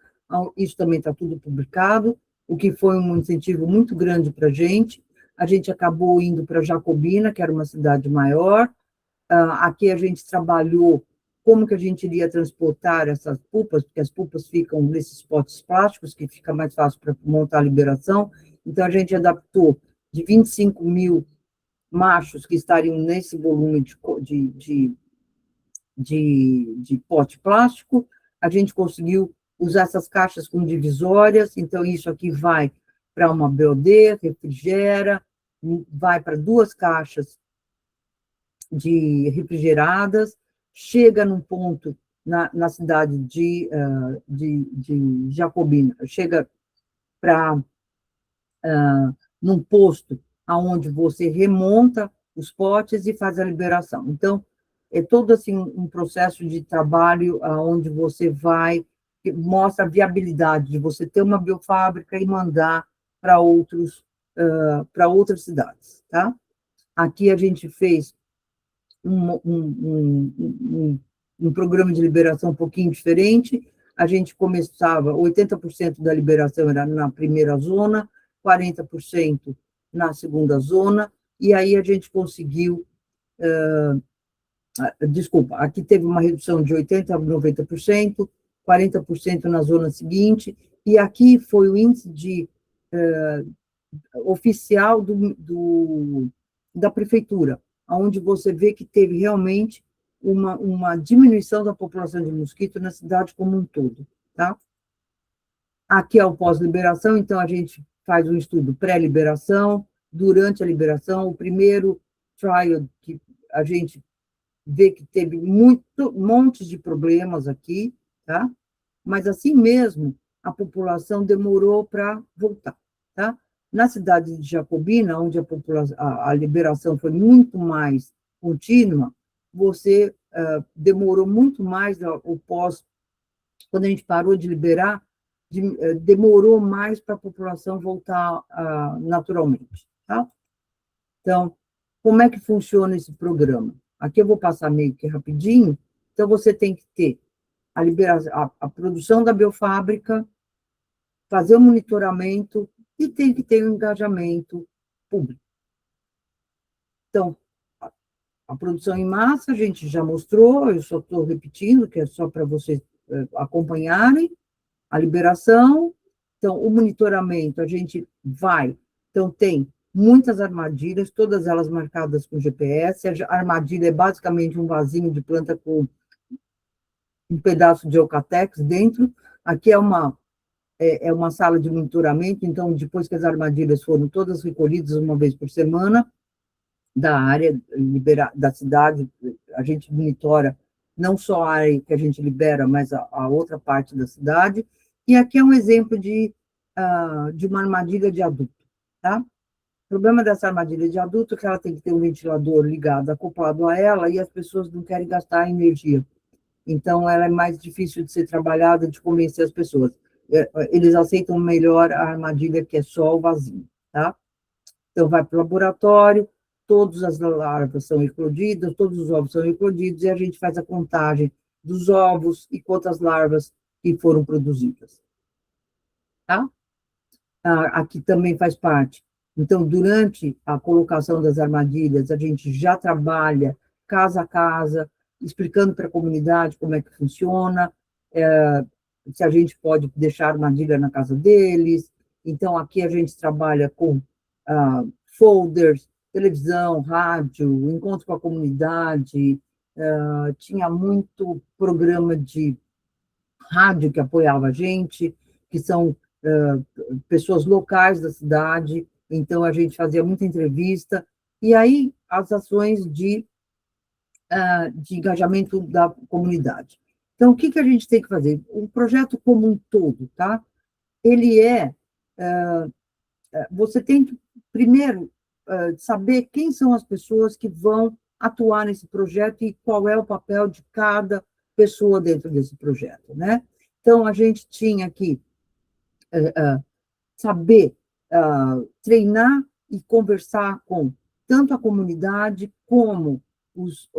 Isso também está tudo publicado, o que foi um incentivo muito grande para a gente. A gente acabou indo para Jacobina, que era uma cidade maior. Aqui a gente trabalhou como que a gente iria transportar essas pupas, porque as pupas ficam nesses potes plásticos, que fica mais fácil para montar a liberação. Então, a gente adaptou de 25 mil machos que estariam nesse volume de pote plástico, a gente conseguiu usar essas caixas com divisórias, então isso aqui vai para uma BOD, refrigera, vai para 2 caixas de refrigeradas, chega num ponto na cidade de Jacobina, chega para num posto aonde você remonta os potes e faz a liberação. Então, é todo assim um processo de trabalho onde você vai, que mostra a viabilidade de você ter uma biofábrica e mandar para outras cidades, tá? Aqui a gente fez um programa de liberação um pouquinho diferente. A gente começava, 80% da liberação era na primeira zona, 40% na segunda zona, e aí a gente conseguiu, desculpa, aqui teve uma redução de 80% a 90%, 40% na zona seguinte, e aqui foi o índice oficial da prefeitura, onde você vê que teve realmente uma diminuição da população de mosquito na cidade como um todo, tá? Aqui é o pós-liberação, então a gente faz um estudo pré-liberação, durante a liberação, o primeiro trial que a gente vê que teve montes de problemas aqui, tá? Mas assim mesmo, a população demorou para voltar, tá? Na cidade de Jacobina, onde a liberação foi muito mais contínua, você demorou muito mais o pós, quando a gente parou de liberar, demorou mais para a população voltar naturalmente, tá? Então, como é que funciona esse programa? Aqui eu vou passar meio que rapidinho. Então, você tem que ter a produção da biofábrica, fazer o monitoramento e tem que ter um engajamento público. Então, a produção em massa a gente já mostrou, eu só estou repetindo, que é só para vocês acompanharem. A liberação, então, o monitoramento, a gente vai, então, tem muitas armadilhas, todas elas marcadas com GPS, a armadilha é basicamente um vasinho de planta com um pedaço de Eucatex dentro, aqui é uma sala de monitoramento, então, depois que as armadilhas foram todas recolhidas uma vez por semana, da área da cidade, a gente monitora não só a área que a gente libera, mas a outra parte da cidade. E aqui é um exemplo de uma armadilha de adulto, tá? O problema dessa armadilha de adulto é que ela tem que ter um ventilador ligado, acoplado a ela, e as pessoas não querem gastar energia. Então, ela é mais difícil de ser trabalhada, de convencer as pessoas. Eles aceitam melhor a armadilha que é só o vazio, tá? Então, vai para o laboratório, todas as larvas são eclodidas, todos os ovos são eclodidos, e a gente faz a contagem dos ovos e quantas larvas que foram produzidas. Tá? Aqui também faz parte. Então, durante a colocação das armadilhas, a gente já trabalha casa a casa, explicando para a comunidade como é que funciona, se a gente pode deixar armadilha na casa deles. Então, aqui a gente trabalha com folders, televisão, rádio, encontro com a comunidade, tinha muito programa de rádio que apoiava a gente, que são pessoas locais da cidade, então a gente fazia muita entrevista, e aí as ações de engajamento da comunidade. Então, o que, que a gente tem que fazer? O projeto como um todo, tá? Ele você tem que, primeiro, saber quem são as pessoas que vão atuar nesse projeto e qual é o papel de cada pessoa dentro desse projeto, né? Então, a gente tinha que saber treinar e conversar com tanto a comunidade como os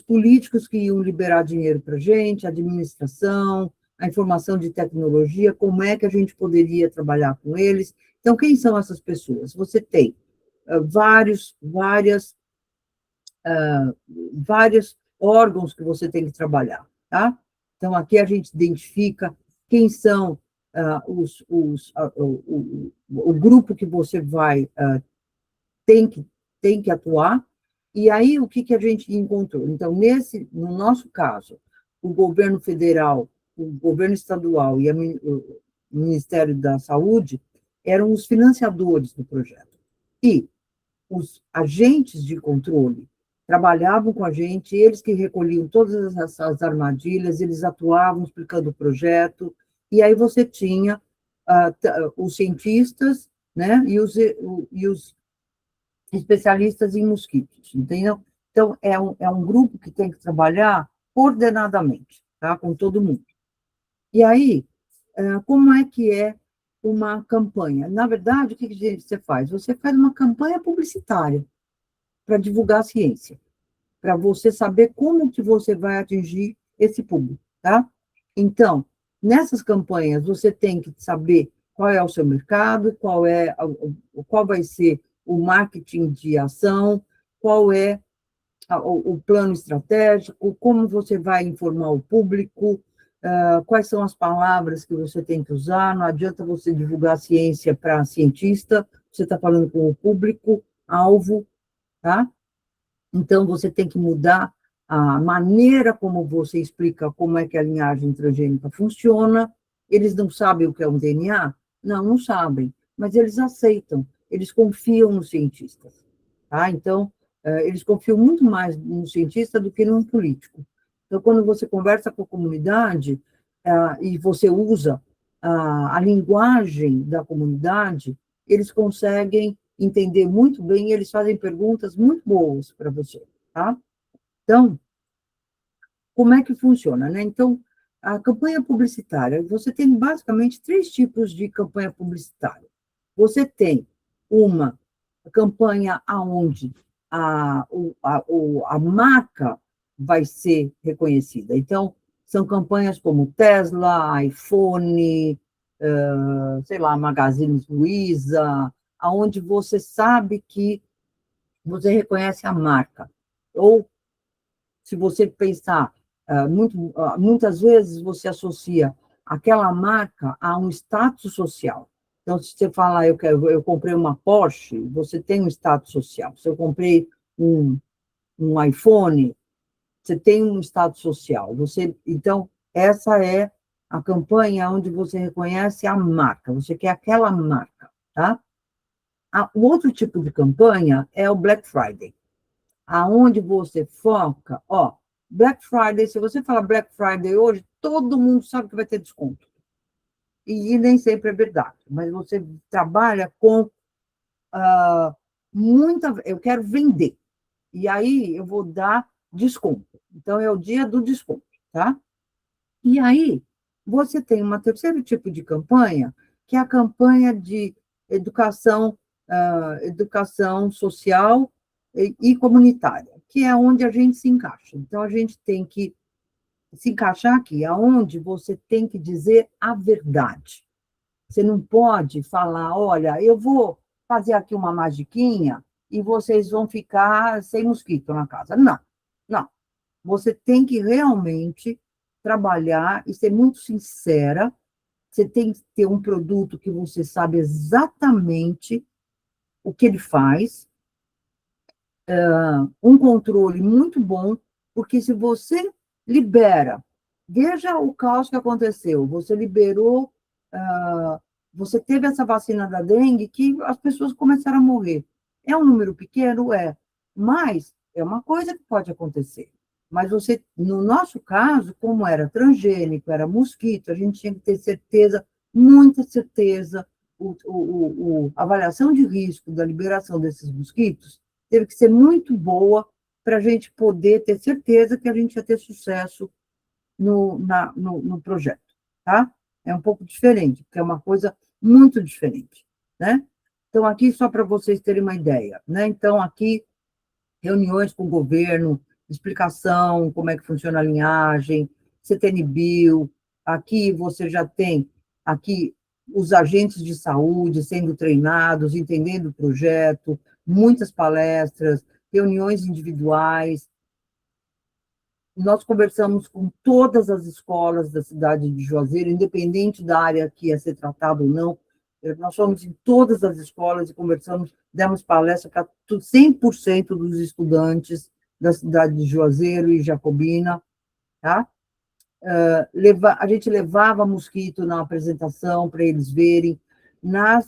políticos que iam liberar dinheiro para a gente, a administração, a informação de tecnologia, como é que a gente poderia trabalhar com eles. Então, quem são essas pessoas? Você tem vários órgãos que você tem que trabalhar, tá? Então, aqui a gente identifica quem são o grupo que você tem que atuar, e aí o que, que a gente encontrou? Então, no nosso caso, o governo federal, o governo estadual e o Ministério da Saúde eram os financiadores do projeto. E os agentes de controle trabalhavam com a gente, eles que recolhiam todas essas armadilhas, eles atuavam explicando o projeto, e aí você tinha os cientistas, né, e os especialistas em mosquitos, entendeu? Então, é um grupo que tem que trabalhar coordenadamente, tá, com todo mundo. E aí, como é que é uma campanha? Na verdade, o que você faz? Você faz uma campanha publicitária para divulgar a ciência, para você saber como que você vai atingir esse público, tá? Então, nessas campanhas, você tem que saber qual é o seu mercado, qual vai ser o marketing de ação, qual é o plano estratégico, como você vai informar o público, quais são as palavras que você tem que usar, não adianta você divulgar a ciência para cientista, você está falando com o público-alvo, tá? Então, você tem que mudar a maneira como você explica como é que a linhagem transgênica funciona. Eles não sabem o que é um DNA? Não, não sabem, mas eles aceitam, eles confiam nos cientistas. Tá? Então, eles confiam muito mais no cientista do que no político. Então, quando você conversa com a comunidade e você usa a linguagem da comunidade, eles conseguem entender muito bem, e eles fazem perguntas muito boas para você, tá? Então, como é que funciona, né? Então, a campanha publicitária, você tem basicamente 3 tipos de campanha publicitária. Você tem uma campanha onde a marca vai ser reconhecida. Então, são campanhas como Tesla, iPhone, sei lá, Magazine Luiza, aonde você sabe que você reconhece a marca. Ou, se você pensar, muitas vezes você associa aquela marca a um status social. Então, se você fala, eu comprei uma Porsche, você tem um status social. Se eu comprei um iPhone, você tem um status social. Então, essa é a campanha onde você reconhece a marca, você quer aquela marca, tá? O outro tipo de campanha é o Black Friday, aonde você foca, Black Friday, se você falar Black Friday hoje, todo mundo sabe que vai ter desconto. E nem sempre é verdade, mas você trabalha com eu quero vender, e aí eu vou dar desconto. Então, é o dia do desconto, tá? E aí, você tem um terceiro tipo de campanha, que é a campanha de educação social e comunitária, que é onde a gente se encaixa. Então, a gente tem que se encaixar aqui, aonde você tem que dizer a verdade. Você não pode falar, olha, eu vou fazer aqui uma magiquinha e vocês vão ficar sem mosquito na casa. Não, não. Você tem que realmente trabalhar e ser muito sincera. Você tem que ter um produto que você sabe exatamente o que ele faz, um controle muito bom, porque se você libera, veja o caos que aconteceu, você liberou, você teve essa vacina da dengue que as pessoas começaram a morrer. É um número pequeno? É, mas é uma coisa que pode acontecer. Mas você, no nosso caso, como era transgênico, era mosquito, a gente tinha que ter certeza, muita certeza, a avaliação de risco da liberação desses mosquitos teve que ser muito boa para a gente poder ter certeza que a gente ia ter sucesso no projeto, tá? É um pouco diferente, porque é uma coisa muito diferente, né? Então, aqui, só para vocês terem uma ideia, né? Então, aqui, reuniões com o governo, explicação, como é que funciona a linhagem, CTN-Bio, aqui você já tem, aqui, os agentes de saúde sendo treinados, entendendo o projeto, muitas palestras, reuniões individuais. Nós conversamos com todas as escolas da cidade de Juazeiro, independente da área que ia ser tratada ou não. Nós fomos em todas as escolas e conversamos, demos palestra para 100% dos estudantes da cidade de Juazeiro e Jacobina, tá? A gente levava mosquito na apresentação para eles verem. Na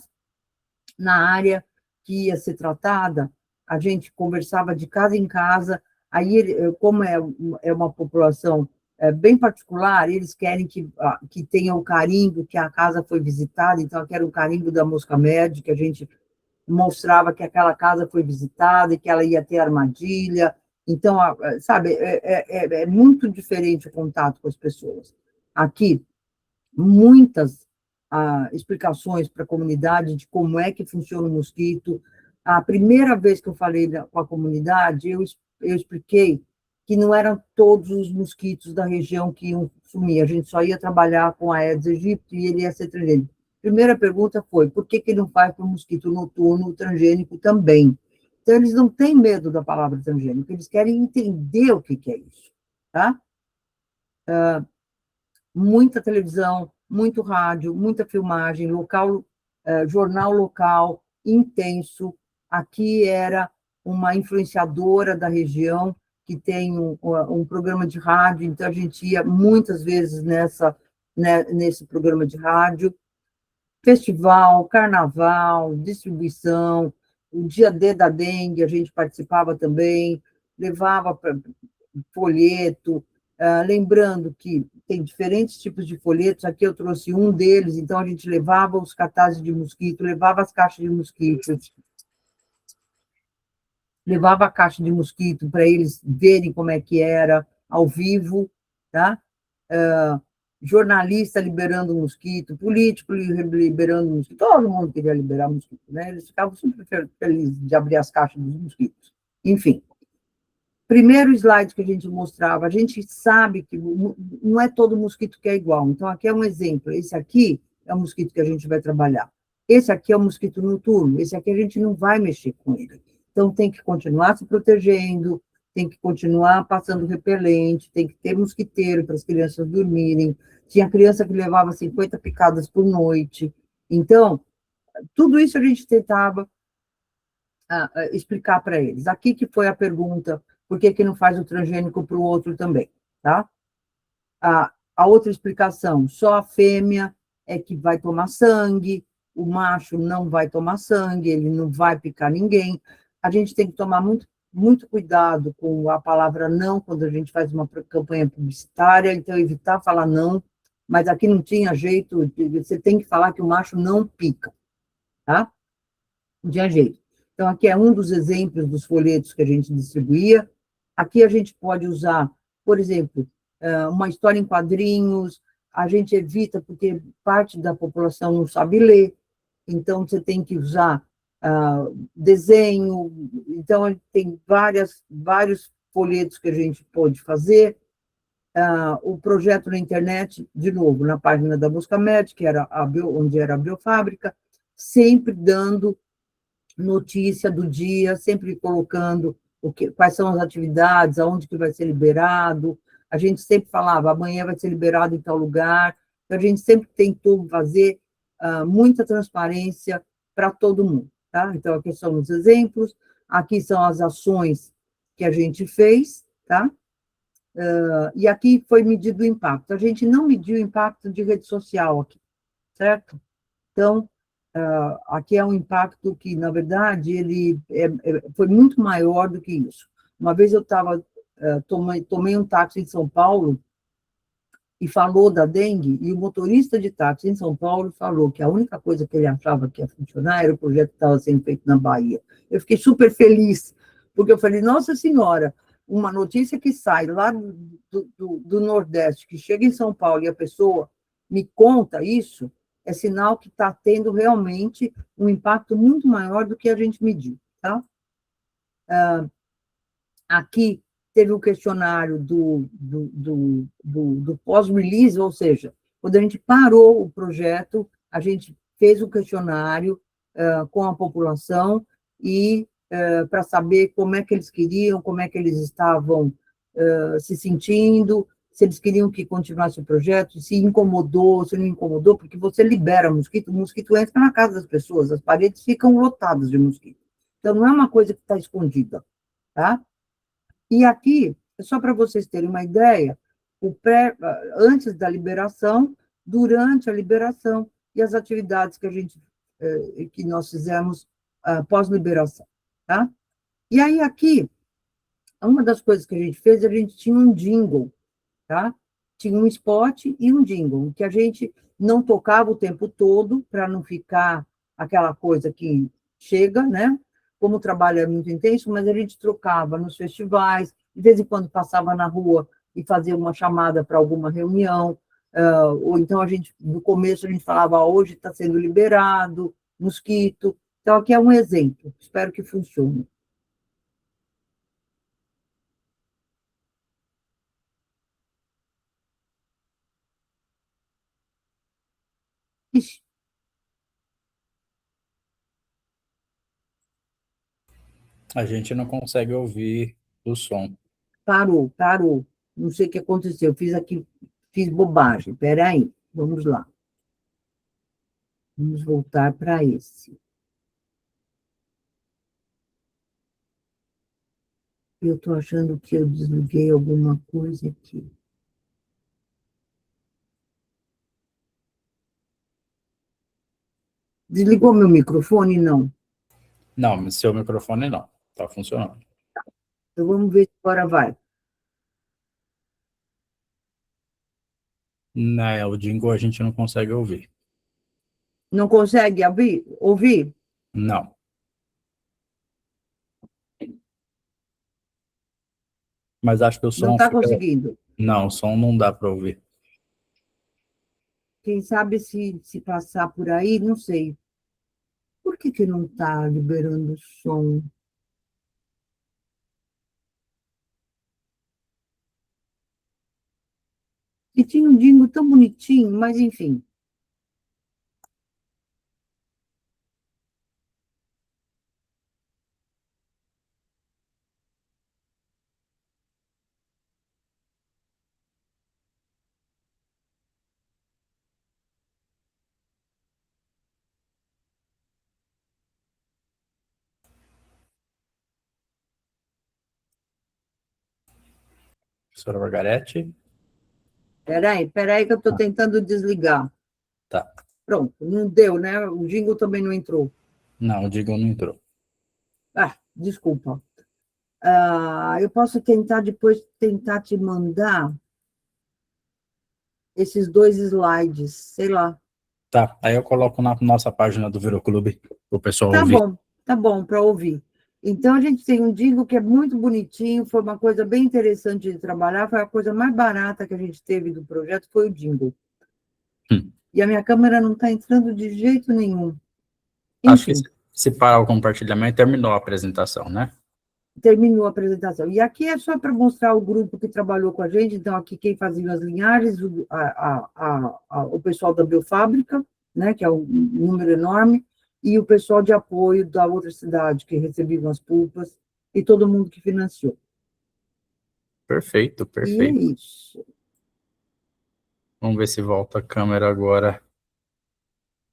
área que ia ser tratada, a gente conversava de casa em casa, aí, como é uma população bem particular, eles querem que tenha o carimbo, que a casa foi visitada, então, aqui era o carimbo da mosca médica, que a gente mostrava que aquela casa foi visitada e que ela ia ter armadilha. Então, sabe, é muito diferente o contato com as pessoas. Aqui, muitas explicações para a comunidade de como é que funciona o mosquito. A primeira vez que eu falei com a comunidade, eu expliquei que não eram todos os mosquitos da região que iam sumir, a gente só ia trabalhar com a Aedes aegypti e ele ia ser transgênico. Primeira pergunta foi, por que não faz para o mosquito noturno transgênico também? Então, eles não têm medo da palavra transgênico, eles querem entender o que é isso, tá? Muita televisão, muito rádio, muita filmagem, local, jornal local, intenso. Aqui era uma influenciadora da região, que tem um programa de rádio, então a gente ia muitas vezes nesse programa de rádio. Festival, carnaval, distribuição, o dia D da dengue, a gente participava também, levava folheto, lembrando que tem diferentes tipos de folhetos, aqui eu trouxe um deles, então a gente levava os cartazes de mosquito, levava as caixas de mosquito, levava a caixa de mosquito para eles verem como é que era ao vivo, tá? Jornalista liberando mosquito, político liberando mosquito, todo mundo queria liberar mosquito, né? Eles ficavam super felizes de abrir as caixas dos mosquitos. Enfim, primeiro slide que a gente mostrava, a gente sabe que não é todo mosquito que é igual. Então, aqui é um exemplo. Esse aqui é o mosquito que a gente vai trabalhar. Esse aqui é o mosquito noturno. Esse aqui a gente não vai mexer com ele. Então, tem que continuar se protegendo, tem que continuar passando repelente, tem que ter mosquiteiro para as crianças dormirem. Tinha criança que levava 50 picadas por noite. Então, tudo isso a gente tentava explicar para eles. Aqui que foi a pergunta, por que não faz o transgênico para o outro também, tá? A outra explicação, só a fêmea é que vai tomar sangue, o macho não vai tomar sangue, ele não vai picar ninguém. A gente tem que tomar muito cuidado com a palavra não quando a gente faz uma campanha publicitária, então evitar falar não, mas aqui não tinha jeito, você tem que falar que o macho não pica, tá? Não tinha jeito. Então, aqui é um dos exemplos dos folhetos que a gente distribuía. Aqui a gente pode usar, por exemplo, uma história em quadrinhos, a gente evita, porque parte da população não sabe ler, então você tem que usar desenho, então tem vários folhetos que a gente pode fazer. O projeto na internet, de novo, na página da Buscamed, que era onde era a biofábrica, sempre dando notícia do dia, sempre colocando quais são as atividades, aonde que vai ser liberado. A gente sempre falava, amanhã vai ser liberado em tal lugar. A gente sempre tentou fazer muita transparência para todo mundo, tá? Então, aqui são os exemplos, aqui são as ações que a gente fez, tá? E aqui foi medido o impacto. A gente não mediu o impacto de rede social aqui, certo? Então, aqui é um impacto que, na verdade, ele foi muito maior do que isso. Uma vez eu tomei um táxi em São Paulo e falou da dengue, e o motorista de táxi em São Paulo falou que a única coisa que ele achava que ia funcionar era o projeto que estava sendo feito na Bahia. Eu fiquei super feliz, porque eu falei, nossa senhora, uma notícia que sai lá do Nordeste, que chega em São Paulo e a pessoa me conta isso, é sinal que está tendo realmente um impacto muito maior do que a gente mediu, tá? Aqui teve o questionário do pós-release, ou seja, quando a gente parou o projeto, a gente fez o questionário com a população e para saber como é que eles queriam, como é que eles estavam se sentindo, se eles queriam que continuasse o projeto, se incomodou, se não incomodou, porque você libera mosquito, o mosquito entra na casa das pessoas, as paredes ficam lotadas de mosquito. Então, não é uma coisa que está escondida, tá? E aqui, só para vocês terem uma ideia, antes da liberação, durante a liberação e as atividades que nós fizemos pós-liberação, tá? E aí aqui, uma das coisas que a gente fez, a gente tinha um jingle, tá? Tinha um spot e um jingle, que a gente não tocava o tempo todo, para não ficar aquela coisa que chega, né? Como o trabalho é muito intenso, mas a gente trocava nos festivais, de vez em quando passava na rua e fazia uma chamada para alguma reunião, ou então no começo a gente falava, hoje está sendo liberado, mosquito. Então, aqui é um exemplo, espero que funcione. Ixi, A gente não consegue ouvir o som. parou. Não sei o que aconteceu. Fiz bobagem. Espera aí, vamos lá. Vamos voltar para esse. Eu estou achando que eu desliguei alguma coisa aqui. Desligou meu microfone? Não. Não, seu microfone não. Tá funcionando. Então vamos ver se agora vai. Né, o jingle a gente não consegue ouvir. Não consegue ouvir? Não. Mas acho que o Não som está fica. conseguindo. Não, o som não dá para ouvir. Quem sabe se passar por aí, não sei. Por que não está liberando o som? E tinha um dingo tão bonitinho, mas enfim. Professora Margarete? Espera aí que eu estou tentando desligar. Tá. Pronto, não deu, né? O jingle também não entrou. Não, o jingle não entrou. Desculpa. Eu posso tentar te mandar esses 2 slides, sei lá. Tá, aí eu coloco na nossa página do Viroclube para o pessoal ouvir. Tá bom para ouvir. Então, a gente tem um jingle que é muito bonitinho, foi uma coisa bem interessante de trabalhar, foi a coisa mais barata que a gente teve do projeto, foi o jingle. E a minha câmera não está entrando de jeito nenhum. Acho que Enfim, se parar o compartilhamento, terminou a apresentação, né? terminou a apresentação. E aqui é só para mostrar o grupo que trabalhou com a gente. Então, aqui quem fazia as linhagens, o pessoal da Biofábrica, né, que é um número enorme, e o pessoal de apoio da outra cidade, que recebiam as pulpas, e todo mundo que financiou. Perfeito, E é perfeito. isso. Vamos ver se volta a câmera agora.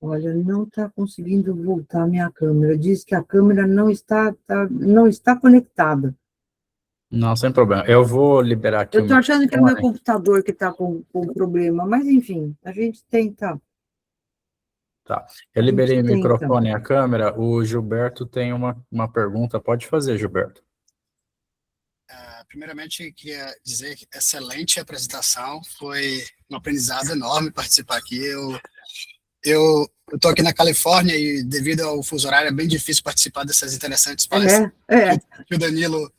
Olha, não está conseguindo voltar a minha câmera. Diz que a câmera não está conectada. Não, sem problema. Eu vou liberar aqui Eu o estou achando que é o meu microfone. computador que está com problema, mas enfim, a gente tenta. Tá. Eu A gente liberei o tenta. microfone e a câmera. O Gilberto tem uma pergunta. Pode fazer, Gilberto. Primeiramente, queria dizer que excelente apresentação, foi um aprendizado enorme participar aqui. Eu estou aqui na Califórnia e, devido ao fuso horário, é bem difícil participar dessas interessantes palestras que o Danilo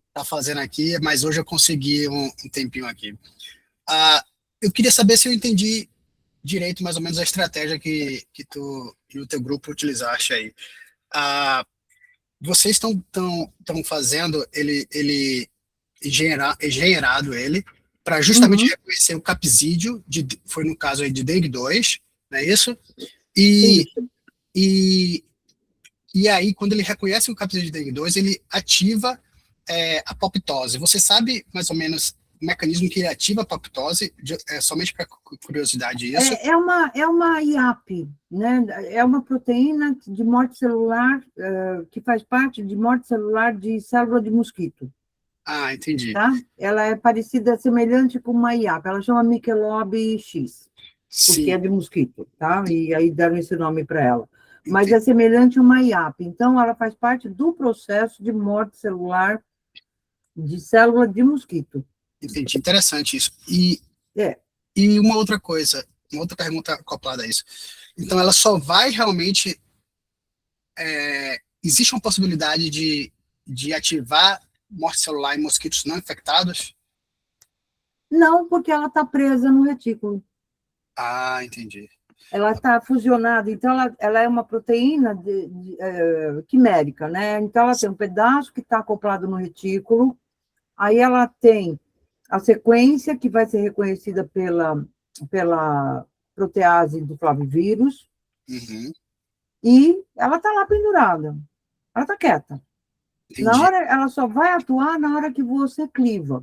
está fazendo aqui, mas hoje eu consegui um tempinho aqui. Eu queria saber se eu entendi direito mais ou menos a estratégia que tu e o teu grupo utilizaste aí. Vocês estão fazendo ele engenheirado ele para justamente reconhecer o capsídeo, foi no caso aí de DEG2, não é isso? Isso. E aí, quando ele reconhece o capsídeo de DEG2, ele ativa a apoptose. Você sabe mais ou menos o mecanismo que ele ativa a apoptose? Somente para curiosidade isso? É uma IAP, né? É uma proteína de morte celular, que faz parte de morte celular de célula de mosquito. Ah, entendi. Tá? Ela é parecida, semelhante com uma IAP, ela chama Michelob X, porque Sim. é de mosquito, tá? E aí deram esse nome para ela. Mas Entendi. é semelhante a uma IAP, então ela faz parte do processo de morte celular de célula de mosquito. Entendi, interessante isso. E uma outra coisa, uma outra pergunta acoplada a isso. Então, ela só vai realmente... existe uma possibilidade de ativar morte celular em mosquitos não infectados? Não, porque ela está presa no retículo. Ah, entendi. Ela está fusionada, então ela é uma proteína quimérica, né? Então ela tem um pedaço que está acoplado no retículo, aí ela tem a sequência que vai ser reconhecida pela protease do flavivírus, e ela está lá pendurada, ela está quieta. Ela só vai atuar na hora que você cliva,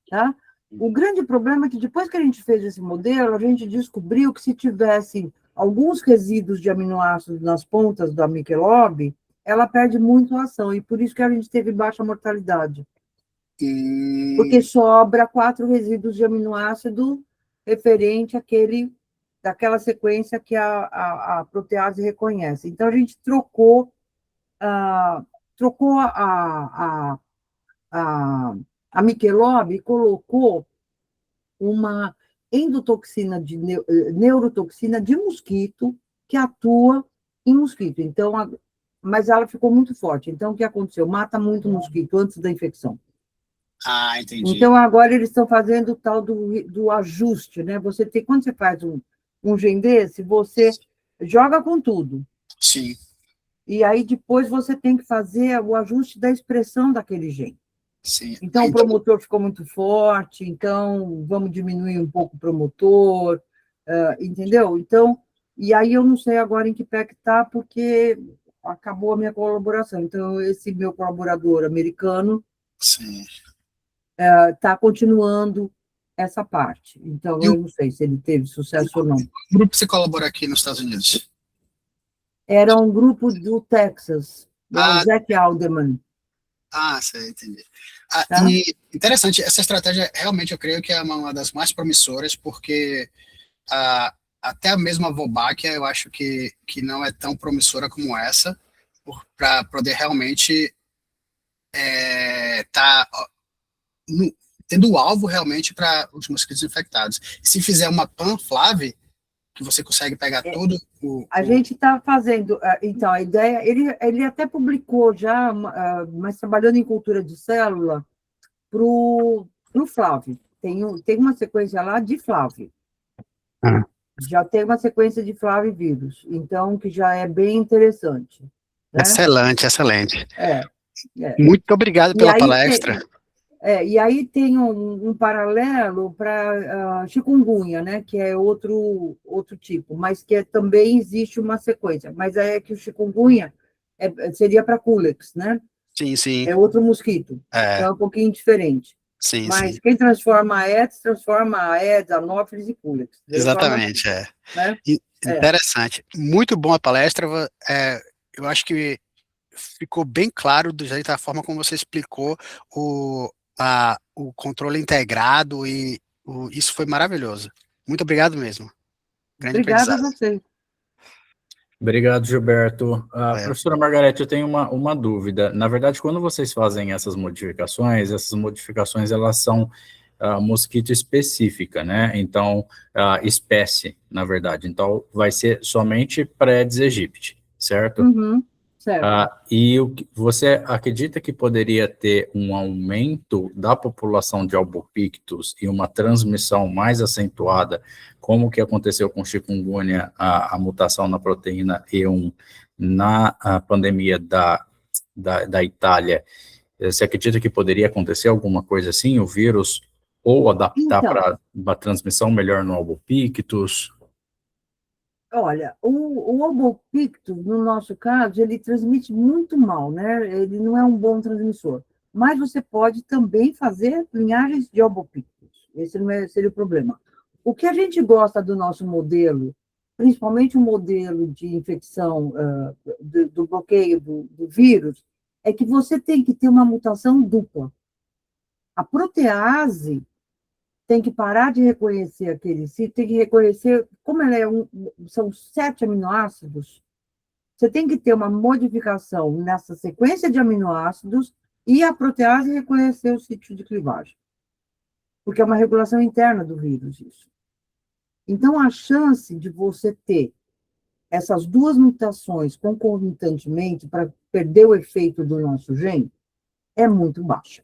tá? O grande problema é que depois que a gente fez esse modelo, a gente descobriu que se tivesse alguns resíduos de aminoácidos nas pontas da Michelob, ela perde muito a ação, e por isso que a gente teve baixa mortalidade. Porque sobra 4 resíduos de aminoácido referente daquela sequência que a protease reconhece. Então, a gente trocou a Michelob e colocou uma endotoxina neurotoxina de mosquito que atua em mosquito. Então, mas ela ficou muito forte. Então, o que aconteceu? Mata muito mosquito antes da infecção. Ah, entendi. Então, agora eles estão fazendo o tal do ajuste, né? Quando você faz um gen desse, você joga com tudo. Sim. E aí, depois, você tem que fazer o ajuste da expressão daquele gen. Sim. Então, o promotor ficou muito forte, então vamos diminuir um pouco o promotor, entendeu? Então, e aí eu não sei agora em que pé que está, porque acabou a minha colaboração. Então, esse meu colaborador americano está continuando essa parte. Então, eu não sei se ele teve sucesso ou não. O grupo que você colabora aqui nos Estados Unidos? Era um grupo do Texas, do Zach Alderman. Sei, entendi. Tá? E interessante, essa estratégia realmente eu creio que é uma das mais promissoras, porque até a mesma Wolbachia eu acho que não é tão promissora como essa, para poder realmente tendo o alvo realmente para os mosquitos infectados. E se fizer uma pan-flave, que você consegue pegar todo A gente está fazendo, então, a ideia, ele até publicou já, mas trabalhando em cultura de célula, para o Flávio. Tem uma sequência lá de Flávio. Já tem uma sequência de flavivírus, então, que já é bem interessante. Né? Excelente, excelente. É. Muito obrigado pela palestra. E aí tem um paralelo para chikungunya, né, que é outro tipo, mas que também existe uma sequência. Mas é que o chikungunya seria para Culex, né? Sim, sim. É outro mosquito, então é um pouquinho diferente. Sim, mas sim. Quem transforma a Aedes, transforma a Aedes, Anopheles e Culex. Exatamente, Né? Interessante. Muito boa a palestra. Eu acho que ficou bem claro do jeito, da forma como você explicou o controle integrado isso foi maravilhoso. Muito obrigado mesmo. Grande Obrigada a aprendizado. você. Obrigado, Gilberto. É. Professora Margarete, eu tenho uma dúvida. Na verdade, quando vocês fazem essas modificações elas são mosquito específica, né? Então, espécie, na verdade. Então, vai ser somente para Aedes aegypti, certo? Certo. E você acredita que poderia ter um aumento da população de albopictus e uma transmissão mais acentuada, como que aconteceu com chikungunya, a mutação na proteína E1 na pandemia da Itália? Você acredita que poderia acontecer alguma coisa assim, o vírus, ou adaptar Então, para uma transmissão melhor no albopictus? olha, o albopictus, no nosso caso, ele transmite muito mal, né? Ele não é um bom transmissor. Mas você pode também fazer linhagens de albopictus. Esse não seria o problema. O que a gente gosta do nosso modelo, principalmente o modelo de infecção do bloqueio do vírus, é que você tem que ter uma mutação dupla. A protease tem que parar de reconhecer aquele sítio, tem que reconhecer, como ela são 7 aminoácidos, você tem que ter uma modificação nessa sequência de aminoácidos e a protease reconhecer o sítio de clivagem. Porque é uma regulação interna do vírus, isso. Então, a chance de você ter essas duas mutações concomitantemente para perder o efeito do nosso gene é muito baixa.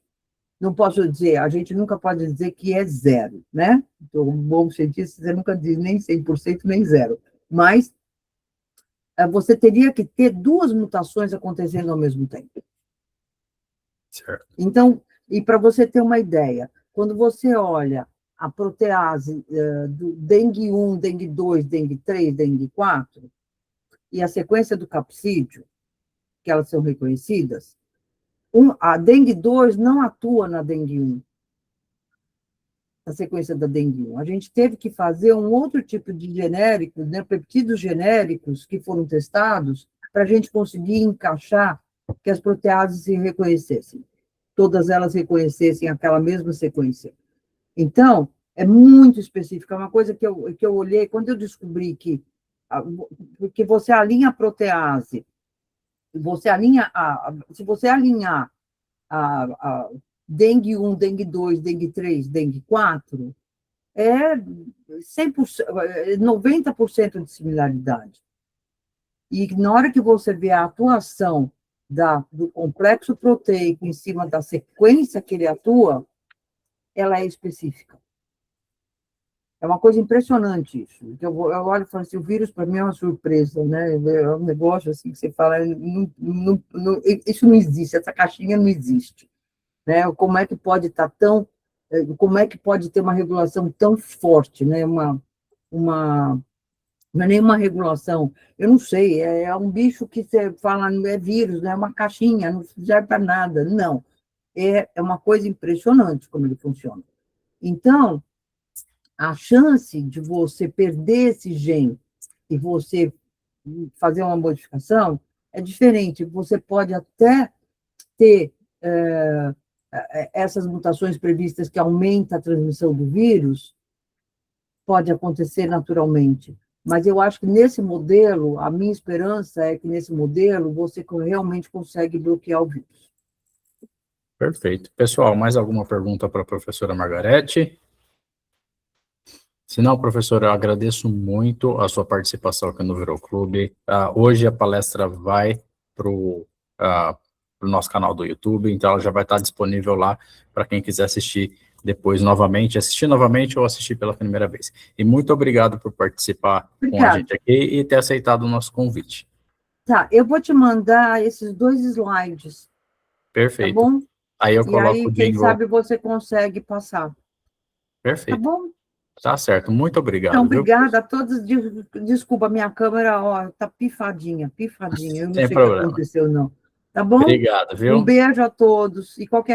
Não posso dizer, a gente nunca pode dizer que é zero, né? Então, um bom cientista, você nunca diz nem 100% nem zero. Mas você teria que ter duas mutações acontecendo ao mesmo tempo. Certo. Então, e para você ter uma ideia, quando você olha a protease do dengue 1, dengue 2, dengue 3, dengue 4, e a sequência do capsídeo, que elas são reconhecidas, a dengue 2 não atua na dengue 1, a sequência da dengue 1. A gente teve que fazer um outro tipo de genéricos, né, peptídeos genéricos que foram testados para a gente conseguir encaixar que as proteases se reconhecessem. Todas elas reconhecessem aquela mesma sequência. Então, é muito específico. É uma coisa que eu olhei, quando eu descobri porque você alinha a protease, se você alinhar a dengue 1, dengue 2, dengue 3, dengue 4, é 100%, 90% de similaridade. E na hora que você vê a atuação do complexo proteico em cima da sequência que ele atua, ela é específica. É uma coisa impressionante isso. Eu olho e falo assim, o vírus para mim é uma surpresa, né? É um negócio assim que você fala, isso não existe, essa caixinha não existe. Né? Como é que pode estar como é que pode ter uma regulação tão forte, né? Não é nenhuma regulação, eu não sei, é um bicho que você fala, não é vírus, não é uma caixinha, não serve para nada, não. É uma coisa impressionante como ele funciona. Então, a chance de você perder esse gene e você fazer uma modificação é diferente. Você pode até ter essas mutações previstas que aumentam a transmissão do vírus, pode acontecer naturalmente. Mas eu acho que nesse modelo, a minha esperança é que nesse modelo você realmente consegue bloquear o vírus. Perfeito. Pessoal, mais alguma pergunta para a professora Margarete? Se não, professora, eu agradeço muito a sua participação aqui no Viroclube. Hoje a palestra vai para o nosso canal do YouTube, então ela já vai estar disponível lá para quem quiser assistir depois novamente, ou assistir pela primeira vez. E muito obrigado por participar com a gente aqui e ter aceitado o nosso convite. Tá, eu vou te mandar esses 2 slides. Perfeito. Tá bom? Aí eu coloco e aí, o quem jingle. sabe você consegue passar. Perfeito. Tá bom? Tá certo, muito obrigado. Então, obrigada a todos. Desculpa, minha câmera está pifadinha. Eu não Sem sei o que problema. aconteceu, não. Tá bom? Obrigado, viu? Um beijo a todos. E qualquer